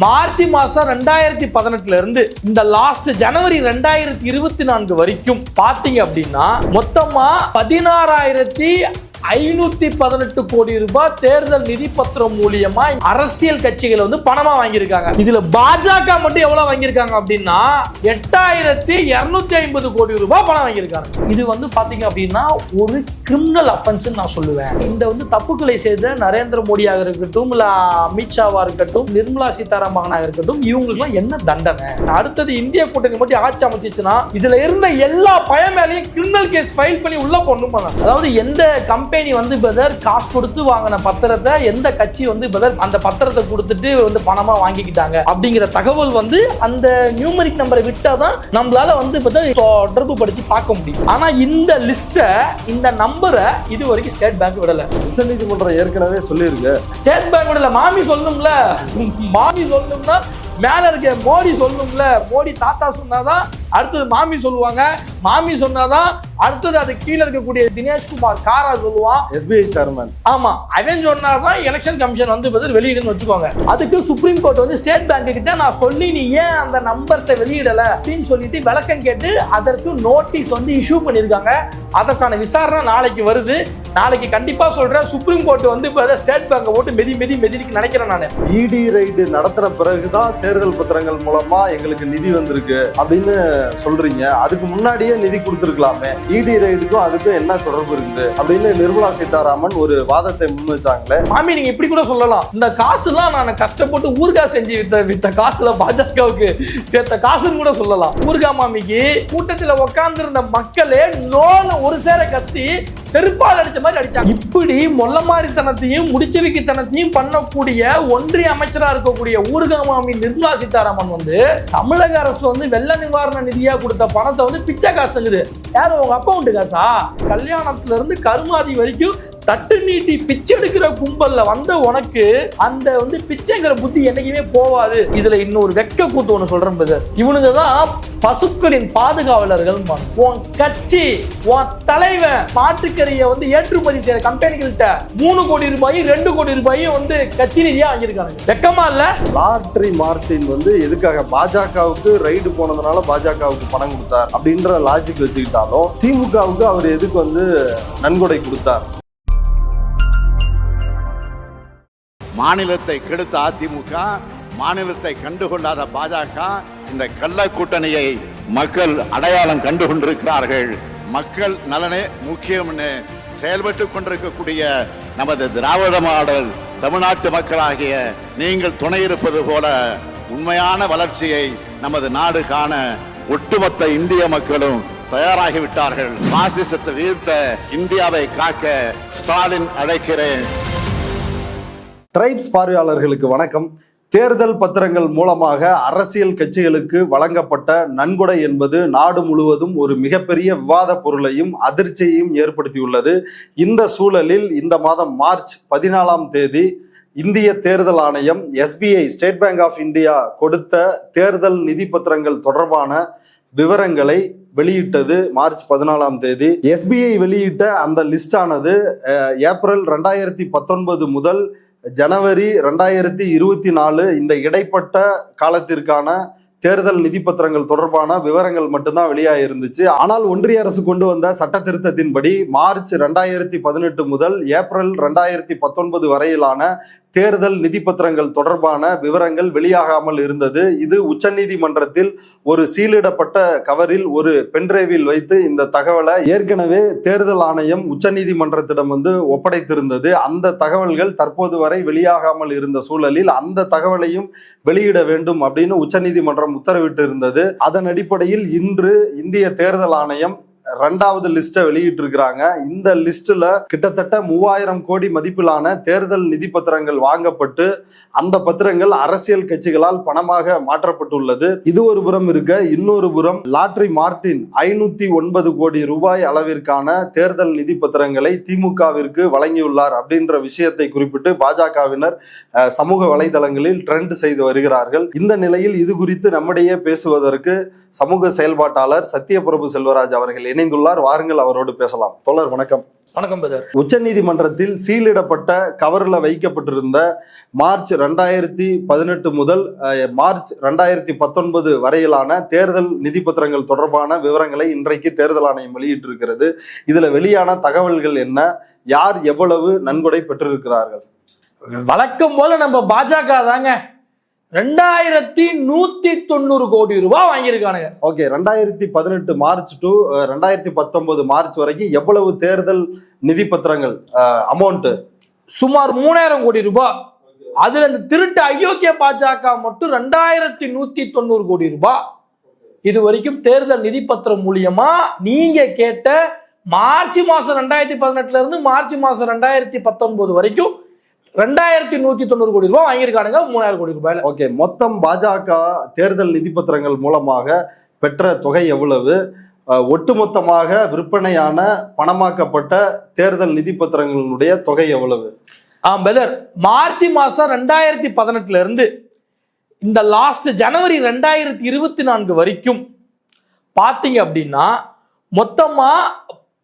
March மாசம் 2018 இருந்து இந்த லாஸ்ட் ஜனவரி 2024 வரைக்கும் பாத்தீங்க அப்படின்னா மொத்தமா 16,518 கோடி ரூபாய் தேர்தல் நிதி பத்திரம் மூலியமா அரசியல் கட்சிகள் வந்து பணமா வாங்கியிருக்காங்க. இதுல பாஜக மட்டும் எவ்வளவு வாங்கியிருக்காங்க அப்படின்னா 8,250 கோடி ரூபாய் பணம் வாங்கியிருக்காங்க. இது வந்து பாத்தீங்க அப்படின்னா ஒரு கிரிமினல் அஃபென்ஸ் நான் சொல்லுவேன். இந்த வந்து தப்புக்களை செய்த நரேந்திர மோடியாக இருக்கட்டும், இல்ல அமித்ஷாவா இருக்கட்டும், நிர்மலா சீதாராமனாக இருக்கட்டும், இவங்களுக்கு என்ன தண்டனை? அடுத்தது இந்திய கூட்டணி மட்டும் ஆட்சி அமைச்சிச்சுன்னா இதுல இருந்த எல்லா பயம் மேலையும் கிரிமினல் கேஸ் ஃபைல் பண்ணி உள்ள கொண்டு போனாங்க. அதாவது எந்த கம்பெனி வந்து பதர் காசு கொடுத்து வாங்கின பத்திரத்தை எந்த கட்சி வந்து பதர் அந்த பத்திரத்தை கொடுத்துட்டு வந்து பணமா வாங்கிக்கிட்டாங்க அப்படிங்கிற தகவல் வந்து அந்த நியூமரிக் நம்பரை விட்டாதான் நம்மளால வந்து தொடர்பு படுத்தி பார்க்க முடியும். ஆனா இந்த லிஸ்ட இந்த நம்பரை இது வரைக்கும் ஸ்டேட் பேங்க் விடல. உச்சநீதிமன்றம் ஏற்கனவே சொல்லியிருக்கு. ஸ்டேட் பேங்க் விடல. மாமி சொல்லணும்ல, மாமி சொல்லணும்னா மேல இருக்க மோடி சொல்லணும்ல. மோடி தாத்தா சொன்னாதான் அடுத்தது மாமி சொல்லுவாங்க, மாமி சொன்னாதான் அடுத்தது அது கீழே இருக்கக்கூடிய தினேஷ்குமார் காரா சொல்லுவான், SBI சேர்மன். ஆமா, அவன் சொன்னாதான் எலெக்ஷன் கமிஷன் வந்து வெளியிடுன்னு வச்சுக்கோங்க. அதுக்கு சுப்ரீம் கோர்ட் வந்து ஸ்டேட் பேங்க் கிட்ட நான் சொல்லி நீ ஏன் அந்த நம்பர்ஸை வெளியிடல அப்படின்னு சொல்லிட்டு விளக்கம் கேட்டு அதற்கு நோட்டீஸ் வந்து இஷ்யூ பண்ணிருக்காங்க. அதற்கான விசாரணை நாளைக்கு வருது. நாளைக்கு கண்டிப்பா சொல்றேன், சுப்ரீம் கோர்ட் வந்து ஸ்டேட் பேங்கை போட்டு மெதிக்கு நினைக்கிறேன் நான். இடி ரைடு நடத்துற பிறகுதான் தேர்தல் பத்திரங்கள் மூலமா எங்களுக்கு நிதி வந்திருக்கு அப்படின்னு சொல்றீங்க. அதுக்கு முன்னாடியே நிதி கொடுத்துருக்கலாமே. இடி ரைடுக்கும் அதுக்கும் என்ன தொடர்பு இருக்குது அப்படின்னு நிர்மலா சீதாராமன் ஒரு வாதத்தை முன் வச்சாங்களே. மாமி நீங்க இப்படி கூட சொல்லலாம், இந்த காசுலாம் நான் கஷ்டப்பட்டு ஊர்கா செஞ்சு வித்த காசுல பாஜகவுக்கு சேர்த்த காசுன்னு கூட சொல்லலாம். ஊர்கா மாமிக்கு கூட்டத்தில் உட்கார்ந்து இருந்த மக்களே நோன்னு ஒரு சேர கத்தி செருப்பால் அடிச்ச மாதிரி அடிச்சாங்க. இப்படி மொல்லமாரித்தனத்தையும் முடிச்சவிக்கித்தனத்தையும் பண்ணக்கூடிய ஒன்றிய அமைச்சரா இருக்கக்கூடிய ஊர்கா மாமி நிர்மலா சீதாராமன் வந்து தமிழக அரசு வந்து வெள்ள நிவாரண நிதியா கொடுத்த பணத்தை வந்து பிச்சை காசுங்குது. யாரு உங்க அக்கௌண்ட் காசா? கல்யாணத்துல இருந்து கருமாதி வரைக்கும் தட்டு நீட்டி பிச்சை எடுக்கிற கும்பல்ல வந்த உனக்கு அந்த வந்து பிச்சைங்கிற புத்தி என்னைக்குமே போவாது. இதுல இன்னொரு வெக்க கூத்து ஒண்ணு சொல்றேன் பிரதர். இவனுங்க தான் பசுக்களின் பாதுகாவலர்கள். உன் கட்சி, உன் தலைவன் மாட்டுக்கறியை வந்து ஏற்றுமதி செய்யற கம்பெனிகள்கிட்ட 3 கோடி ரூபாயும் 2 கோடி ரூபாயும் வந்து கட்சி நிதியா வாங்கியிருக்காங்க. வெக்கமா இல்ல? லாட்ரி மார்டின் வந்து எதுக்காக பாஜகவுக்கு ரைடு போனதுனால பாஜகவுக்கு பணம் கொடுத்தார் அப்படின்ற லாஜிக் வச்சுக்கிட்டாலும் திமுகவுக்கு அவர் எதுக்கு வந்து நன்கொடை கொடுத்தார்? மாநிலத்தை கெடுத்த அதிமுக, மாநிலத்தை கண்டுகொள்ளாத பாஜக, இந்த கள்ள கூட்டணியை மக்கள் அடையாளம் கண்டு கொண்டிருக்கிறார்கள். மக்கள் நலனே முக்கியம்னு செயல்பட்டு கொண்டிருக்கக்கூடிய நமது திராவிட மாடல் தமிழ்நாட்டு மக்களாகிய நீங்கள் துணை இருப்பது போல உண்மையான வளர்ச்சியை நமது நாடு காண ஒட்டுமொத்த இந்திய மக்களும் தயாராகிவிட்டார்கள். பாசிசத்தை வீழ்த்த இந்தியாவை காக்க ஸ்டாலின் அழைக்கிறேன். ட்ரைப்ஸ் பார்வையாளர்களுக்கு வணக்கம். தேர்தல் பத்திரங்கள் மூலமாக அரசியல் கட்சிகளுக்கு வழங்கப்பட்ட நன்கொடை என்பது நாடு முழுவதும் ஒரு மிகப்பெரிய விவாத பொருளையும் அதிர்ச்சியையும் ஏற்படுத்தியுள்ளது. இந்த சூழலில் இந்த மாதம் மார்ச் 14ஆம் தேதி இந்திய தேர்தல் ஆணையம் SBI state bank of India கொடுத்த தேர்தல் நிதி பத்திரங்கள் தொடர்பான விவரங்களை வெளியிட்டது. மார்ச் 14ஆம் தேதி SBI வெளியிட்ட அந்த லிஸ்டானது ஏப்ரல் 2019 முதல் ஜனவரி 2024 இந்த இடைப்பட்ட காலத்திற்கான தேர்தல் நிதி பத்திரங்கள் தொடர்பான விவரங்கள் மட்டும்தான் வெளியாக இருந்துச்சு. ஆனால் ஒன்றிய அரசு கொண்டு வந்த சட்ட திருத்தத்தின்படி மார்ச் 2018 முதல் ஏப்ரல் 2019 வரையிலான தேர்தல் நிதி பத்திரங்கள் தொடர்பான விவரங்கள் வெளியாகாமல் இருந்தது. இது உச்சநீதிமன்றத்தில் ஒரு சீலிடப்பட்ட கவரில் ஒரு பென்டிரைவில் வைத்து இந்த தகவலை ஏற்கனவே தேர்தல் ஆணையம் உச்சநீதிமன்றத்திடம் வந்து ஒப்படைத்திருந்தது. அந்த தகவல்கள் தற்போது வரை வெளியாகாமல் இருந்த சூழலில் அந்த தகவலையும் வெளியிட வேண்டும் அப்படின்னு உச்சநீதிமன்றம் உத்தரவிட்டு இருந்தது. அதன் அடிப்படையில் இன்று இந்திய தேர்தல் ஆணையம் 2வது லிஸ்ட்டை வெளியிட்டு இருக்கிறாங்க. இந்த லிஸ்ட்ல கிட்டத்தட்ட 3000 கோடி மதிப்பிலான தேர்தல் நிதி பத்திரங்கள் வாங்கப்பட்டு அந்த பத்திரங்கள் அரசியல் கட்சிகளால் பணமாக மாற்றப்பட்டுள்ளது. இது ஒரு புறம் இருக்க, இன்னொரு புறம் லாட்ரி மார்டின் 509 கோடி ரூபாய் அளவிற்கான தேர்தல் நிதி பத்திரங்களை திமுகவிற்கு வழங்கியுள்ளார் அப்படின்ற விஷயத்தை குறிப்பிட்டு பாஜகவினர் சமூக வலைதளங்களில் ட்ரெண்ட் செய்து வருகிறார்கள். இந்த நிலையில் இது குறித்து நம்மிடையே பேசுவதற்கு சமூக செயல்பாட்டாளர் சத்யபிரபு செல்வராஜ் அவர்கள் இணைந்துள்ளார். வாருங்கள் அவரோடு பேசலாம். தோழர் வணக்கம். வணக்கம் பிரதர். உச்சநீதிமன்றத்தில் சீலிடப்பட்ட கவர்ல வைக்கப்பட்டிருந்த மார்ச் 2018 முதல் மார்ச் 2019 வரையிலான தேர்தல் நிதி பத்திரங்கள் தொடர்பான விவரங்களை இன்றைக்கு தேர்தல் ஆணையம் வெளியிட்டிருக்கிறது. இதுல வெளியான தகவல்கள் என்ன? யார் எவ்வளவு நன்கொடை பெற்றிருக்கிறார்கள்? வழக்கம் போல நம்ம பாஜக தாங்க 2190 கோடி ரூபாய் வாங்கியிருக்கானுங்க. ஓகே, 2018 மார்ச் டு 2019 மார்ச் வரைக்கும் எவ்வளவு தேர்தல் நிதி பத்திரங்கள் அமௌண்ட்? சுமார் 3000 கோடி ரூபாய். அதுல இந்த திருட்டு அயோக்கிய பாஜக மட்டும் 2190 கோடி ரூபாய் இது வரைக்கும் தேர்தல் நிதி பத்திரம் மூலியமா நீங்க கேட்ட மார்ச் மாசம் 2018 இருந்து மார்ச் மாசம் 2019 வரைக்கும் 2190 கோடி ரூபாய் வாங்கியிருக்கானுங்க. 3000 கோடி ரூபாயில. ஓகே, மொத்தம் பாஜக தேர்தல் நிதி பத்திரங்கள் மூலமாக பெற்ற தொகை எவ்வளவு? ஒட்டுமொத்தமாக விற்பனையான பணமாக்கப்பட்ட தேர்தல் நிதி பத்திரங்களுடைய தொகை எவ்வளவு? பிரதர், மார்ச் மாசம் 2018 இருந்து இந்த லாஸ்ட் ஜனவரி 2024 வரைக்கும் பாத்தீங்க அப்படின்னா மொத்தமா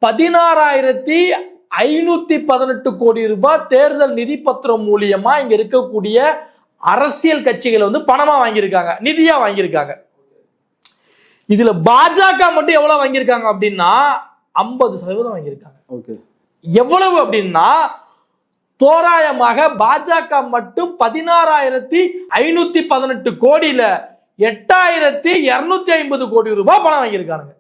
16,518 கோடி ரூபாய் தேர்தல் நிதி பத்திரம் மூலியமா இங்க இருக்கக்கூடிய அரசியல் கட்சிகள் வந்து பணமா வாங்கியிருக்காங்க, நிதியா வாங்கியிருக்காங்க. இதுல பாஜக மட்டும் எவ்வளவு வாங்கியிருக்காங்க அப்படின்னா 50% வாங்கியிருக்காங்க. எவ்வளவு அப்படின்னா தோராயமாக பாஜக மட்டும் 16,518 கோடியில 8,250 கோடி ரூபாய் பணம் வாங்கியிருக்காங்க.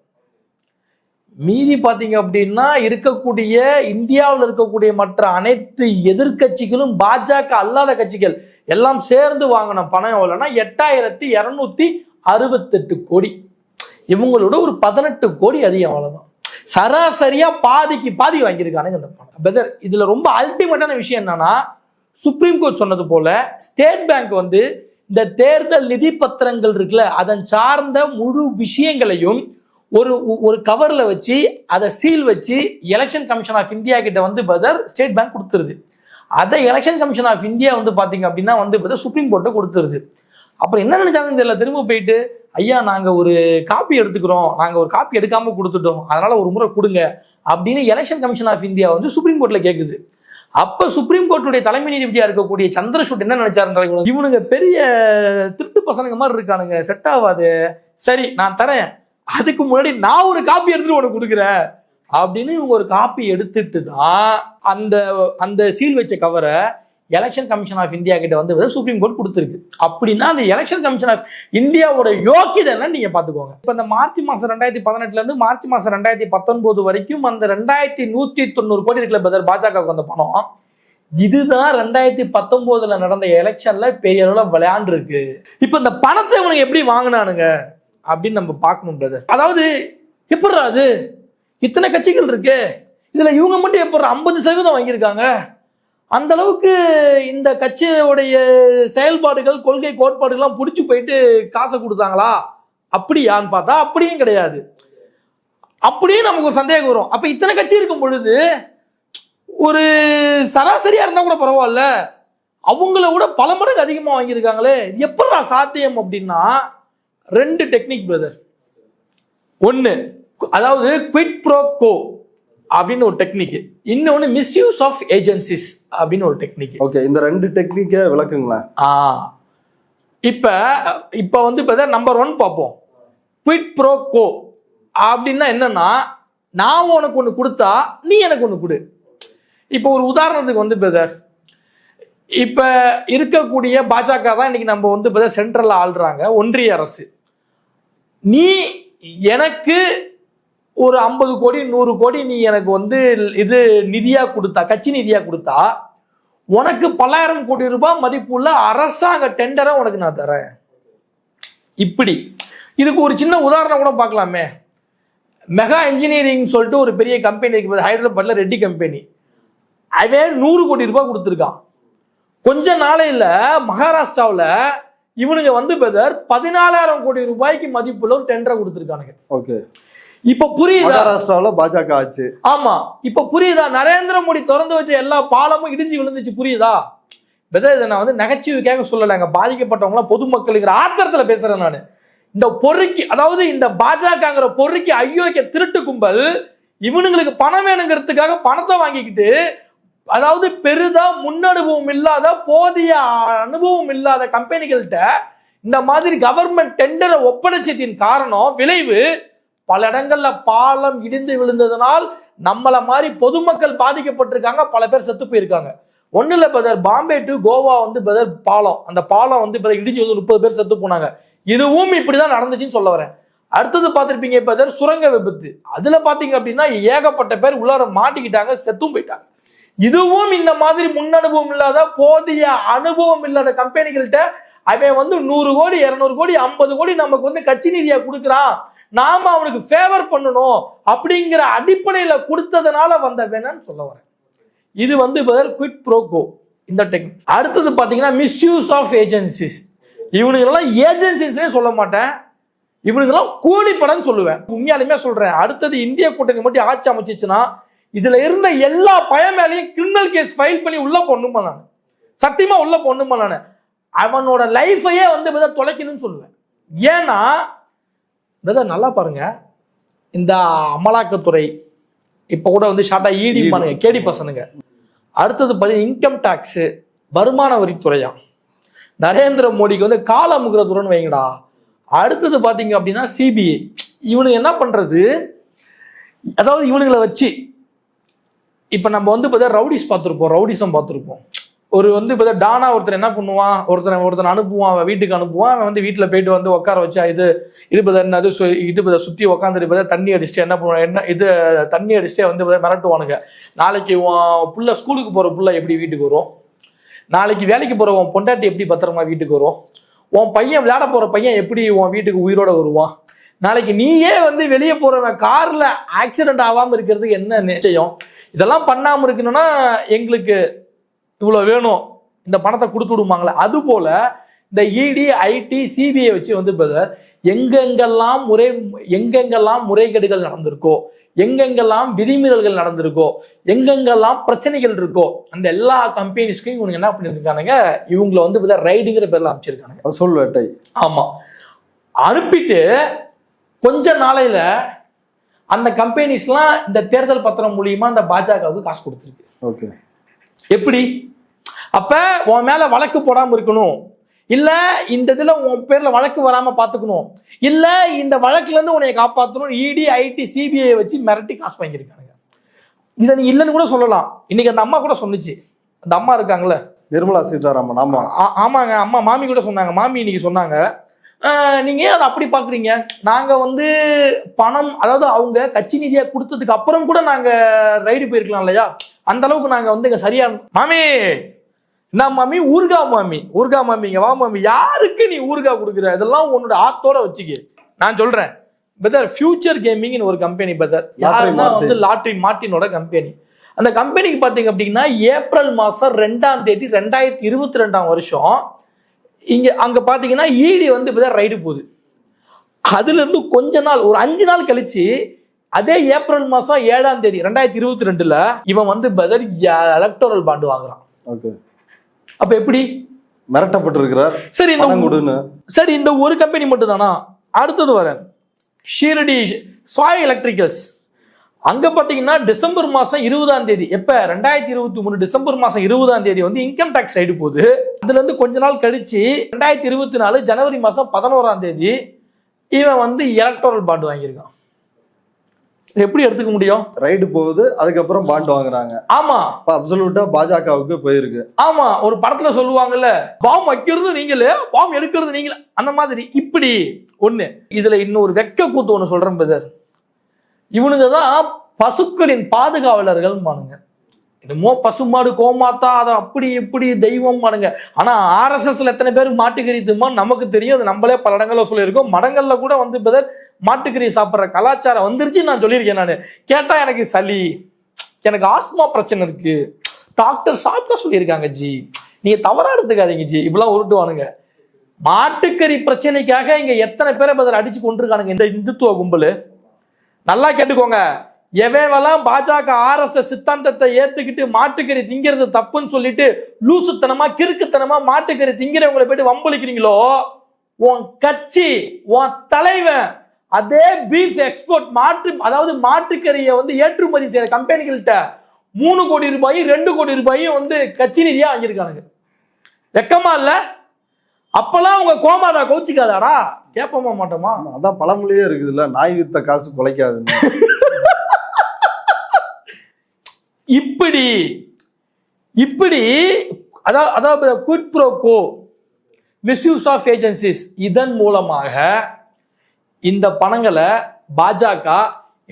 மீதி பாத்தீங்க அப்படின்னா இருக்கக்கூடிய இந்தியாவில் இருக்கக்கூடிய மற்ற அனைத்து எதிர்கட்சிகளும் பாஜக அல்லாத கட்சிகள் எல்லாம் சேர்ந்து வாங்கின பணம் எவ்வளவுனா 8,268 கோடி. இவங்களோட ஒரு 18 கோடி அதிகம். அவ்வளவுதான். சராசரியா பாதிக்கு பாதி வாங்கியிருக்கானுங்க இந்த பணம். பிரதர், இதுல ரொம்ப அல்டிமேட்டான விஷயம் என்னன்னா, சுப்ரீம் கோர்ட் சொன்னது போல ஸ்டேட் பேங்க் வந்து இந்த தேர்தல் நிதி பத்திரங்கள் இருக்குல்ல, அதன் சார்ந்த முழு விஷயங்களையும் ஒரு கவர்ல வச்சு அதை சீல் வச்சு எலெக்ஷன் கமிஷன் ஆஃப் இந்தியா கிட்ட வந்து பிரதர் ஸ்டேட் பேங்க் கொடுத்துருது. அதை எலெக்ஷன் கமிஷன் ஆஃப் இந்தியா வந்து பாத்தீங்க அப்படின்னா வந்து பிரதர் சுப்ரீம் கோர்ட்டை கொடுத்துருது. அப்புறம் என்ன நினைச்சாங்கன்னு தெரியல, திரும்ப போயிட்டு ஐயா நாங்க ஒரு காப்பி எடுத்துக்கிறோம், நாங்க ஒரு காப்பி எடுக்காம கொடுத்துட்டோம், அதனால ஒரு முறை கொடுங்க அப்படின்னு எலெக்ஷன் கமிஷன் ஆஃப் இந்தியா வந்து சுப்ரீம் கோர்ட்ல கேக்குது. அப்ப சுப்ரீம் கோர்ட்டுடைய தலைமை நீதிபதியா இருக்கக்கூடிய சந்திரசூட் என்ன நினைச்சாரு, இவனுங்க பெரிய திருட்டு பசங்க மாதிரி இருக்கானுங்க, செட் ஆகாது, சரி நான் தரேன், அதுக்கு முன்னாடி நான் ஒரு காப்பி எடுத்துட்டு உனக்கு கொடுக்குறேன் அப்படின்னு இவங்க ஒரு காப்பி எடுத்துட்டு தான் அந்த சீல் வச்ச கவரை எலெக்ஷன் கமிஷன் ஆஃப் இந்தியா கிட்ட வந்து சுப்ரீம் கோர்ட் கொடுத்துருக்கு. அப்படின்னா அந்த எலெக்ஷன் கமிஷன் ஆஃப் இந்தியாவோட யோக்கியதை என்னன்னு நீங்க பாத்துக்கோங்க. இப்ப இந்த மார்ச் மாசம் 2018 இருந்து மார்ச் மாசம் 2019 வரைக்கும் அந்த 2,190 கோடி இருக்குல்ல பிரதர் பாஜகவுக்கு வந்த பணம், இதுதான் 2019 நடந்த எலெக்ஷன்ல பெரிய அளவுல விளையாண்டு இருக்கு. இப்ப இந்த பணத்தை இவனுக்கு எப்படி வாங்கினானுங்க அப்படின்னு நம்ம பார்க்கணும் பிரதர். அதாவது எப்படி அது இத்தனை கட்சிகள் இருக்கு, இதுல இவங்க மட்டும் எப்படி 50% வாங்கியிருக்காங்க? அந்த அளவுக்கு இந்த கட்சியோடைய செயல்பாடுகள் கொள்கை கோட்பாடுகள்லாம் பிடிச்சி போயிட்டு காசை கொடுத்தாங்களா அப்படியான்னு பார்த்தா அப்படியும் கிடையாது. அப்படியும் நமக்கு ஒரு சந்தேகம் வரும். அப்ப இத்தனை கட்சி இருக்கும் பொழுது ஒரு சராசரியா இருந்தா கூட பரவாயில்ல, அவங்கள விட பல மடங்கு அதிகமா வாங்கியிருக்காங்களே, எப்படா சாத்தியம் அப்படின்னா 2 டெக்னிக் பிரதர். ஒன்னு அதாவது குவிட் ப்ரோ கோ அப்படின்னு ஒரு டெக்னிக், இன்னொன்னு மிஸ்யூஸ் ஆஃப் ஏஜென்சிஸ் அப்படின்னு ஒரு டெக்னிக். ஓகே, இந்த 2 டெக்னிக்கை விளக்குங்களேன். இப்ப வந்து பிரதர் நம்பர் 1 பார்ப்போம். குவிட் ப்ரோ கோ அப்படின்னா என்னன்னா, நான் உனக்கு ஒண்ணு கொடுத்தா நீ எனக்கு ஒண்ணு கொடு. இப்ப ஒரு உதாரணத்துக்கு வந்து பிரதர், இப்ப இருக்கக்கூடிய பாஜக தான் இன்னைக்கு நம்ம வந்து பிரதர் சென்ட்ரல்ல ஆள்றாங்க, ஒன்றிய அரசு. நீ எனக்கு ஒரு 50 கோடி 100 கோடி நீ எனக்கு வந்து இது நிதியா கொடுத்தா, கட்சி நிதியா கொடுத்தா, உனக்கு 10,000 கோடி ரூபாய் மதிப்புள்ள அரசாங்க டெண்டரை உனக்கு நான் தரேன். இப்படி இதுக்கு ஒரு சின்ன உதாரணம் கூட பார்க்கலாமே. மெகா இன்ஜினியரிங் சொல்லிட்டு ஒரு பெரிய கம்பெனி ஹைதராபாத்ல, ரெட்டி கம்பெனி, அவன் 100 கோடி ரூபாய் கொடுத்துருக்கான். கொஞ்ச நாளையில மகாராஷ்டிராவில் இவனுங்க வந்து பிரதர் 14,000 கோடி ரூபாய்க்கு மதிப்புள்ள ஒரு டெண்டரை கொடுத்துருக்கானுங்க. ஓகே, இப்ப புரியுதா? மகாராஷ்டிராவுல பாஜக ஆச்சு. ஆமா, இப்ப புரியுதா? நரேந்திர மோடி திறந்து வச்ச எல்லா பாலமும் இடிஞ்சு விழுந்துச்சு. புரியுதா? இதை நான் வந்து நகைச்சுவைக்காக சொல்லலைங்க, பாதிக்கப்பட்டவங்க பொதுமக்களுங்கிற ஆத்திரத்துல பேசுறேன் நான். இந்த பொறுக்கி, அதாவது இந்த பாஜகங்கிற பொறுக்கி ஐயோக்கிய திருட்டு கும்பல் இவனுங்களுக்கு பணம் வேணுங்கிறதுக்காக பணத்தை வாங்கிக்கிட்டு, அதாவது பெரிதா முன்னனுபவம் இல்லாத போதிய அனுபவம் இல்லாத கம்பெனிகள்கிட்ட இந்த மாதிரி கவர்மெண்ட் டெண்டரை ஒப்படைச்சதின் காரணம் விளைவு பல இடங்கள்ல பாலம் இடிந்து விழுந்ததனால் நம்மள மாதிரி பொதுமக்கள் பாதிக்கப்பட்டிருக்காங்க, பல பேர் செத்து போயிருக்காங்க. ஒண்ணு இல்ல பிரதர், பாம்பே டு கோவா வந்து பிரதர் பாலம், அந்த பாலம் வந்து இடிச்சு வந்து 30 பேர் செத்து போனாங்க. இதுவும் இப்படிதான் நடந்துச்சுன்னு சொல்ல வரேன். அடுத்தது பார்த்திருப்பீங்க பிரதர் சுரங்க விபத்து, அதுல பாத்தீங்க அப்படின்னா ஏகப்பட்ட பேர் உள்ளார மாட்டிக்கிட்டாங்க, செத்தும் போயிட்டாங்க. இதுவும் இந்த மாதிரி முன் அனுபவம் இல்லாத போதிய அனுபவம் இல்லாத கம்பெனிகள்கிட்ட அவன் வந்து 100 கோடி 200 கோடி 50 கோடி நமக்கு வந்து கட்சி நிதியா கொடுக்குறான், நாம அவனுக்கு ஃபேவர் பண்ணணும் அப்படிங்கிற அடிப்படையில கொடுத்ததுனால வந்த வேணான்னு சொல்ல வரேன். இது வந்து குவிட் ப்ரோகோ இந்த டெக்னிக். அடுத்தது பாத்தீங்கன்னா மிஸ்யூஸ் ஆஃப் ஏஜென்சிஸ். இவனுக்கெல்லாம் ஏஜென்சிஸ்னே சொல்ல மாட்டேன், இவனுக்கெல்லாம் கூலிப்படன்னு சொல்லுவேன். உண்மையாலுமே சொல்றேன். அடுத்தது இந்திய கூட்டணி மட்டும் ஆட்சி அமைச்சிச்சுன்னா இதுல இருந்த எல்லா பயமேலையும் கிரிமினல் கேஸ் ஃபைல் பண்ணி உள்ள பொண்ணுமா நான், சத்தியமா உள்ள பொண்ணுமா நான், அவனோட லைஃபையே வந்து தொலைக்கணும்னு சொல்லுவேன். ஏன்னா நல்லா பாருங்க, இந்த அமலாக்கத்துறை இப்ப கூட வந்து ஷார்ட்டா இடி பாருங்க, கேடி பசனுங்க. அடுத்தது பார்த்தீங்கன்னா இன்கம் டாக்ஸ், வருமான வரித்துறையா, நரேந்திர மோடிக்கு வந்து கால அமுகிறதுன்னு வைங்கடா. அடுத்தது பாத்தீங்க அப்படின்னா சிபிஐ. இவனுக்கு என்ன பண்றது, அதாவது இவனுங்களை வச்சு இப்ப நம்ம வந்து பார்த்தா ரவுடிஸ் பார்த்துருப்போம், ரவுடிசம் பார்த்துருப்போம். ஒரு வந்து இப்போ டானா ஒருத்தர் என்ன பண்ணுவான், ஒருத்தனை அனுப்புவான், அவன் வீட்டுக்கு அனுப்புவான், அவன் வந்து வீட்டில் போயிட்டு வந்து உட்கார வச்சா இது என்னது இது சுற்றி உட்காந்துட்டு தண்ணி அடிச்சுட்டு என்ன பண்ணுவான், என்ன இது தண்ணி அடிச்சுட்டே வந்து மிரட்டுவானுங்க. நாளைக்கு உன் புள்ள ஸ்கூலுக்கு போகிற புள்ள எப்படி வீட்டுக்கு வரும், நாளைக்கு வேலைக்கு போகிற உன் பொண்டாட்டி எப்படி பத்திரமா வீட்டுக்கு வரும், உன் பையன் விளையாட போகிற பையன் எப்படி உன் வீட்டுக்கு உயிரோட வருவான், நாளைக்கு நீயே வந்து வெளியே போறவன் கார்ல ஆக்சிடென்ட் ஆகாம இருக்கிறதுக்கு என்ன நிச்சயம். இதெல்லாம் பண்ணாம இருக்கணும்னா எங்களுக்கு இவ்வளவு வேணும், இந்த பணத்தை கொடுத்து விடுவாங்களே. அது போல இந்த இடி ஐடி சிபிஐ வச்சு வந்து எங்கெங்கெல்லாம் முறைகேடுகள் நடந்திருக்கோ, எங்கெங்கெல்லாம் விதிமீறல்கள் நடந்திருக்கோ, எங்கெங்கெல்லாம் பிரச்சனைகள் இருக்கோ அந்த எல்லா கம்பெனிஸ்க்கும் இவங்க என்ன பண்ணிருக்கானுங்க, இவங்களை வந்து ரைடுங்கிற பேர்ல அமைச்சிருக்கானுங்க. சொல்வேட்டை. ஆமா, அனுப்பிட்டு கொஞ்ச நாளையில அந்த கம்பெனிஸ்லாம் இந்த தேர்தல் பத்திரம் மூலியமா இந்த பாஜகவுக்கு காசு கொடுத்துருக்கு. ஓகே, எப்படி? அப்ப உன் மேல வழக்கு போடாம இருக்கணும், இல்ல இந்த இதுல உன் பேர்ல வழக்கு வராம பாத்துக்கணும், இல்ல இந்த வழக்குல இருந்து உன்னை காப்பாற்றணும், இடி ஐடி சிபிஐ வச்சு மிரட்டி காசு வாங்கியிருக்கானுங்க. இதை நீ இல்லைன்னு கூட சொல்லலாம். இன்னைக்கு அந்த அம்மா கூட சொன்னிச்சு, அந்த அம்மா இருக்காங்களே நிர்மலா சீதாராமன். ஆமா ஆமாங்க, அம்மா மாமி கூட சொன்னாங்க. மாமி இன்னைக்கு சொன்னாங்க, நீங்க அதை அப்படி பாக்குறீங்க, நாங்க வந்து பணம், அதாவது அவங்க கட்சி நிதியா கொடுத்ததுக்கு அப்புறம் கூட நாங்க ரைடு போயிருக்கலாம் இல்லையா, அந்த அளவுக்கு நாங்க வந்து இங்க சரியா. மாமி என்ன மாமி, ஊர்கா மாமி, ஊர்கா மாமிங்க வா மாமி, யாருக்கு நீ ஊர்கா கொடுக்குற, இதெல்லாம் உன்னோட ஆத்தோட வச்சுக்க. நான் சொல்றேன் பிரதர், ஃபியூச்சர் கேமிங் ஒரு கம்பெனி பிரதர், யாருன்னா வந்து லாட்ரி மார்ட்டினோட கம்பெனி. அந்த கம்பெனிக்கு பாத்தீங்க அப்படின்னா ஏப்ரல் மாசம் 2ஆம் தேதி 2022ஆம் வருஷம் அங்க பாத்தீங்கன்னா இடி வந்து இப்பதான் ரைடு போகுது. அதுல இருந்து கொஞ்ச நாள், ஒரு 5 நாள் கழிச்சு அதே ஏப்ரல் மாசம் 7ஆம் தேதி 2022ல இவன் வந்து எலக்டோரல் பாண்டு வாங்குறான். அப்ப எப்படி மிரட்டப்பட்டிருக்கிறார்? சரி இந்த ஒரு கம்பெனி மட்டும் தானா? அடுத்தது வர ஷீரடி சாய் எலக்ட்ரிக்கல்ஸ், அங்க பாத்தீங்கன்னா டிசம்பர் மாசம் 20ஆம் தேதி, எப்ப 2023 டிசம்பர் மாசம் 20ஆம் தேதி வந்து இன்கம் டாக்ஸ் ரைடு போகுது. அதுல இருந்து கொஞ்ச நாள் கழிச்சு 2024 ஜனவரி மாசம் 11ஆம் தேதி இவன் வந்து எலக்டோரல் பாண்டு வாங்கியிருக்கான். எப்படி எடுத்துக்க முடியும்? ரைடு போகுது, அதுக்கப்புறம் பாண்ட் வாங்குறாங்க. ஆமா, அப்சல்யூட்டா பாஜகவுக்கு போயிருக்கு. ஆமா, ஒரு படத்துல சொல்லுவாங்கல்ல, பாம் வைக்கிறது நீங்களே, பாம் எடுக்கிறது நீங்களே, அந்த மாதிரி. இப்படி ஒண்ணு. இதுல இன்னொரு வெக்க கூத்து ஒண்ணு சொல்றேன் பிரதர், இவனுங்க தான் பசுக்களின் பாதுகாவலர்கள் மானுங்க. என்னமோ பசுமாடு கோமாத்தா அதை அப்படி இப்படி தெய்வம் மானுங்க. ஆனா RSSல எத்தனை பேர் மாட்டுக்கறி திம்மா நமக்கு தெரியும், அது நம்மளே பல இடங்கள்ல சொல்லியிருக்கோம். மடங்கள்ல கூட வந்து பிரதர் மாட்டுக்கறி சாப்பிட்ற கலாச்சாரம் வந்துருச்சு. நான் சொல்லியிருக்கேன், நான் கேட்டா எனக்கு சளி, எனக்கு ஆஸ்மா பிரச்சனை இருக்கு, டாக்டர் சாப்பிட்டா சொல்லியிருக்காங்க ஜி, நீங்க தவறா எடுத்துக்காதீங்க ஜி, இப்பெல்லாம் உருட்டுவானுங்க. மாட்டுக்கறி பிரச்சனைக்காக இங்க எத்தனை பேரை பதில் அடிச்சு கொண்டிருக்கானுங்க இந்த இந்துத்துவ கும்பல். நல்லா கேட்டுக்கோங்க, எவெல்லாம் பாஜக RSS சித்தாந்தத்தை ஏத்துக்கிட்டு மாட்டுக்கறி திங்கிறது தப்புன்னு சொல்லிட்டு லூசுத்தனமா கிறுக்குத்தனமா மாட்டுக்கறி திங்கிறவங்களை போயிட்டு வம்பளிக்கிறீங்களோ, உன் கட்சி, உன் தலைவன் அதே பீஃப் எக்ஸ்போர்ட் அதாவது மாட்டுக்கறியை வந்து ஏற்றுமதி செய்யற கம்பெனிகள்கிட்ட 3 கோடி ரூபாயும் 2 கோடி ரூபாயும் வந்து கட்சி நிதியா வாங்கியிருக்கானுங்க. வெக்கமா இல்ல? அப்பெல்லாம் உங்க கோமாதா கோச்சிக்காதாடா? கேட்போமா மாட்டோமா? அதான் பழமொழியே இருக்குதுல்ல, நாய் வித்த காசு குலைக்காதுன்னு. இப்படி அதாவது குட் ப்ரோ கோ, மிஸ்யூஸ் ஆஃப் ஏஜென்சிஸ், இதன் மூலமாக இந்த பணங்களை பாஜக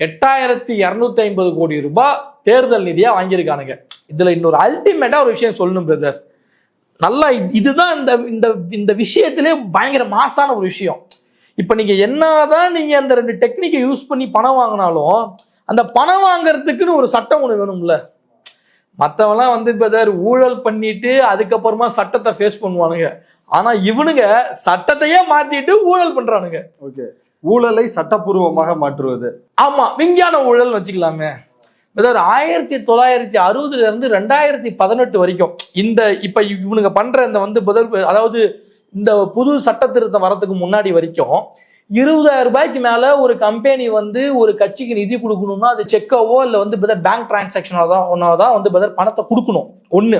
8250 கோடி ரூபாய் தேர்தல் நிதியா வாங்கியிருக்கானுங்க. இதுல இன்னொரு அல்டிமேட்டா ஒரு விஷயம் சொல்லணும் பிரதர். நல்லா இதுதான் இந்த விஷயத்திலே பயங்கர மாசான ஒரு விஷயம். இப்ப நீங்க என்னதான் நீங்க அந்த 2 டெக்னிக்கை யூஸ் பண்ணி பணம் வாங்கினாலும் அந்த பணம் வாங்குறதுக்குன்னு ஒரு சட்டம் ஒண்ணு வேணும்ல. மற்றவெல்லாம் வந்து பிரதர் ஊழல் பண்ணிட்டு அதுக்கப்புறமா சட்டத்தை ஃபேஸ் பண்ணுவானுங்க. ஆனா இவனுங்க சட்டத்தையே மாத்திட்டு ஊழல் பண்றானுங்க. ஓகே, ஊழலை சட்டப்பூர்வமாக மாற்றுவது. ஆமா, விஞ்ஞான ஊழல் வச்சுக்கலாமே. 1960 இருந்து 2018 வரைக்கும் இப்ப இவனுங்க பண்ற இந்த வந்து அதாவது இந்த புது சட்ட திருத்தம் வரதுக்கு முன்னாடி வரைக்கும் 20,000 ரூபாய்க்கு மேல ஒரு கம்பெனி வந்து ஒரு கட்சிக்கு நிதி கொடுக்கணும்னா அது செக்கவோ இல்ல வந்து பேங்க் டிரான்சாக்ஷனோ தான் வந்து பணத்தை கொடுக்கணும். ஒண்ணு.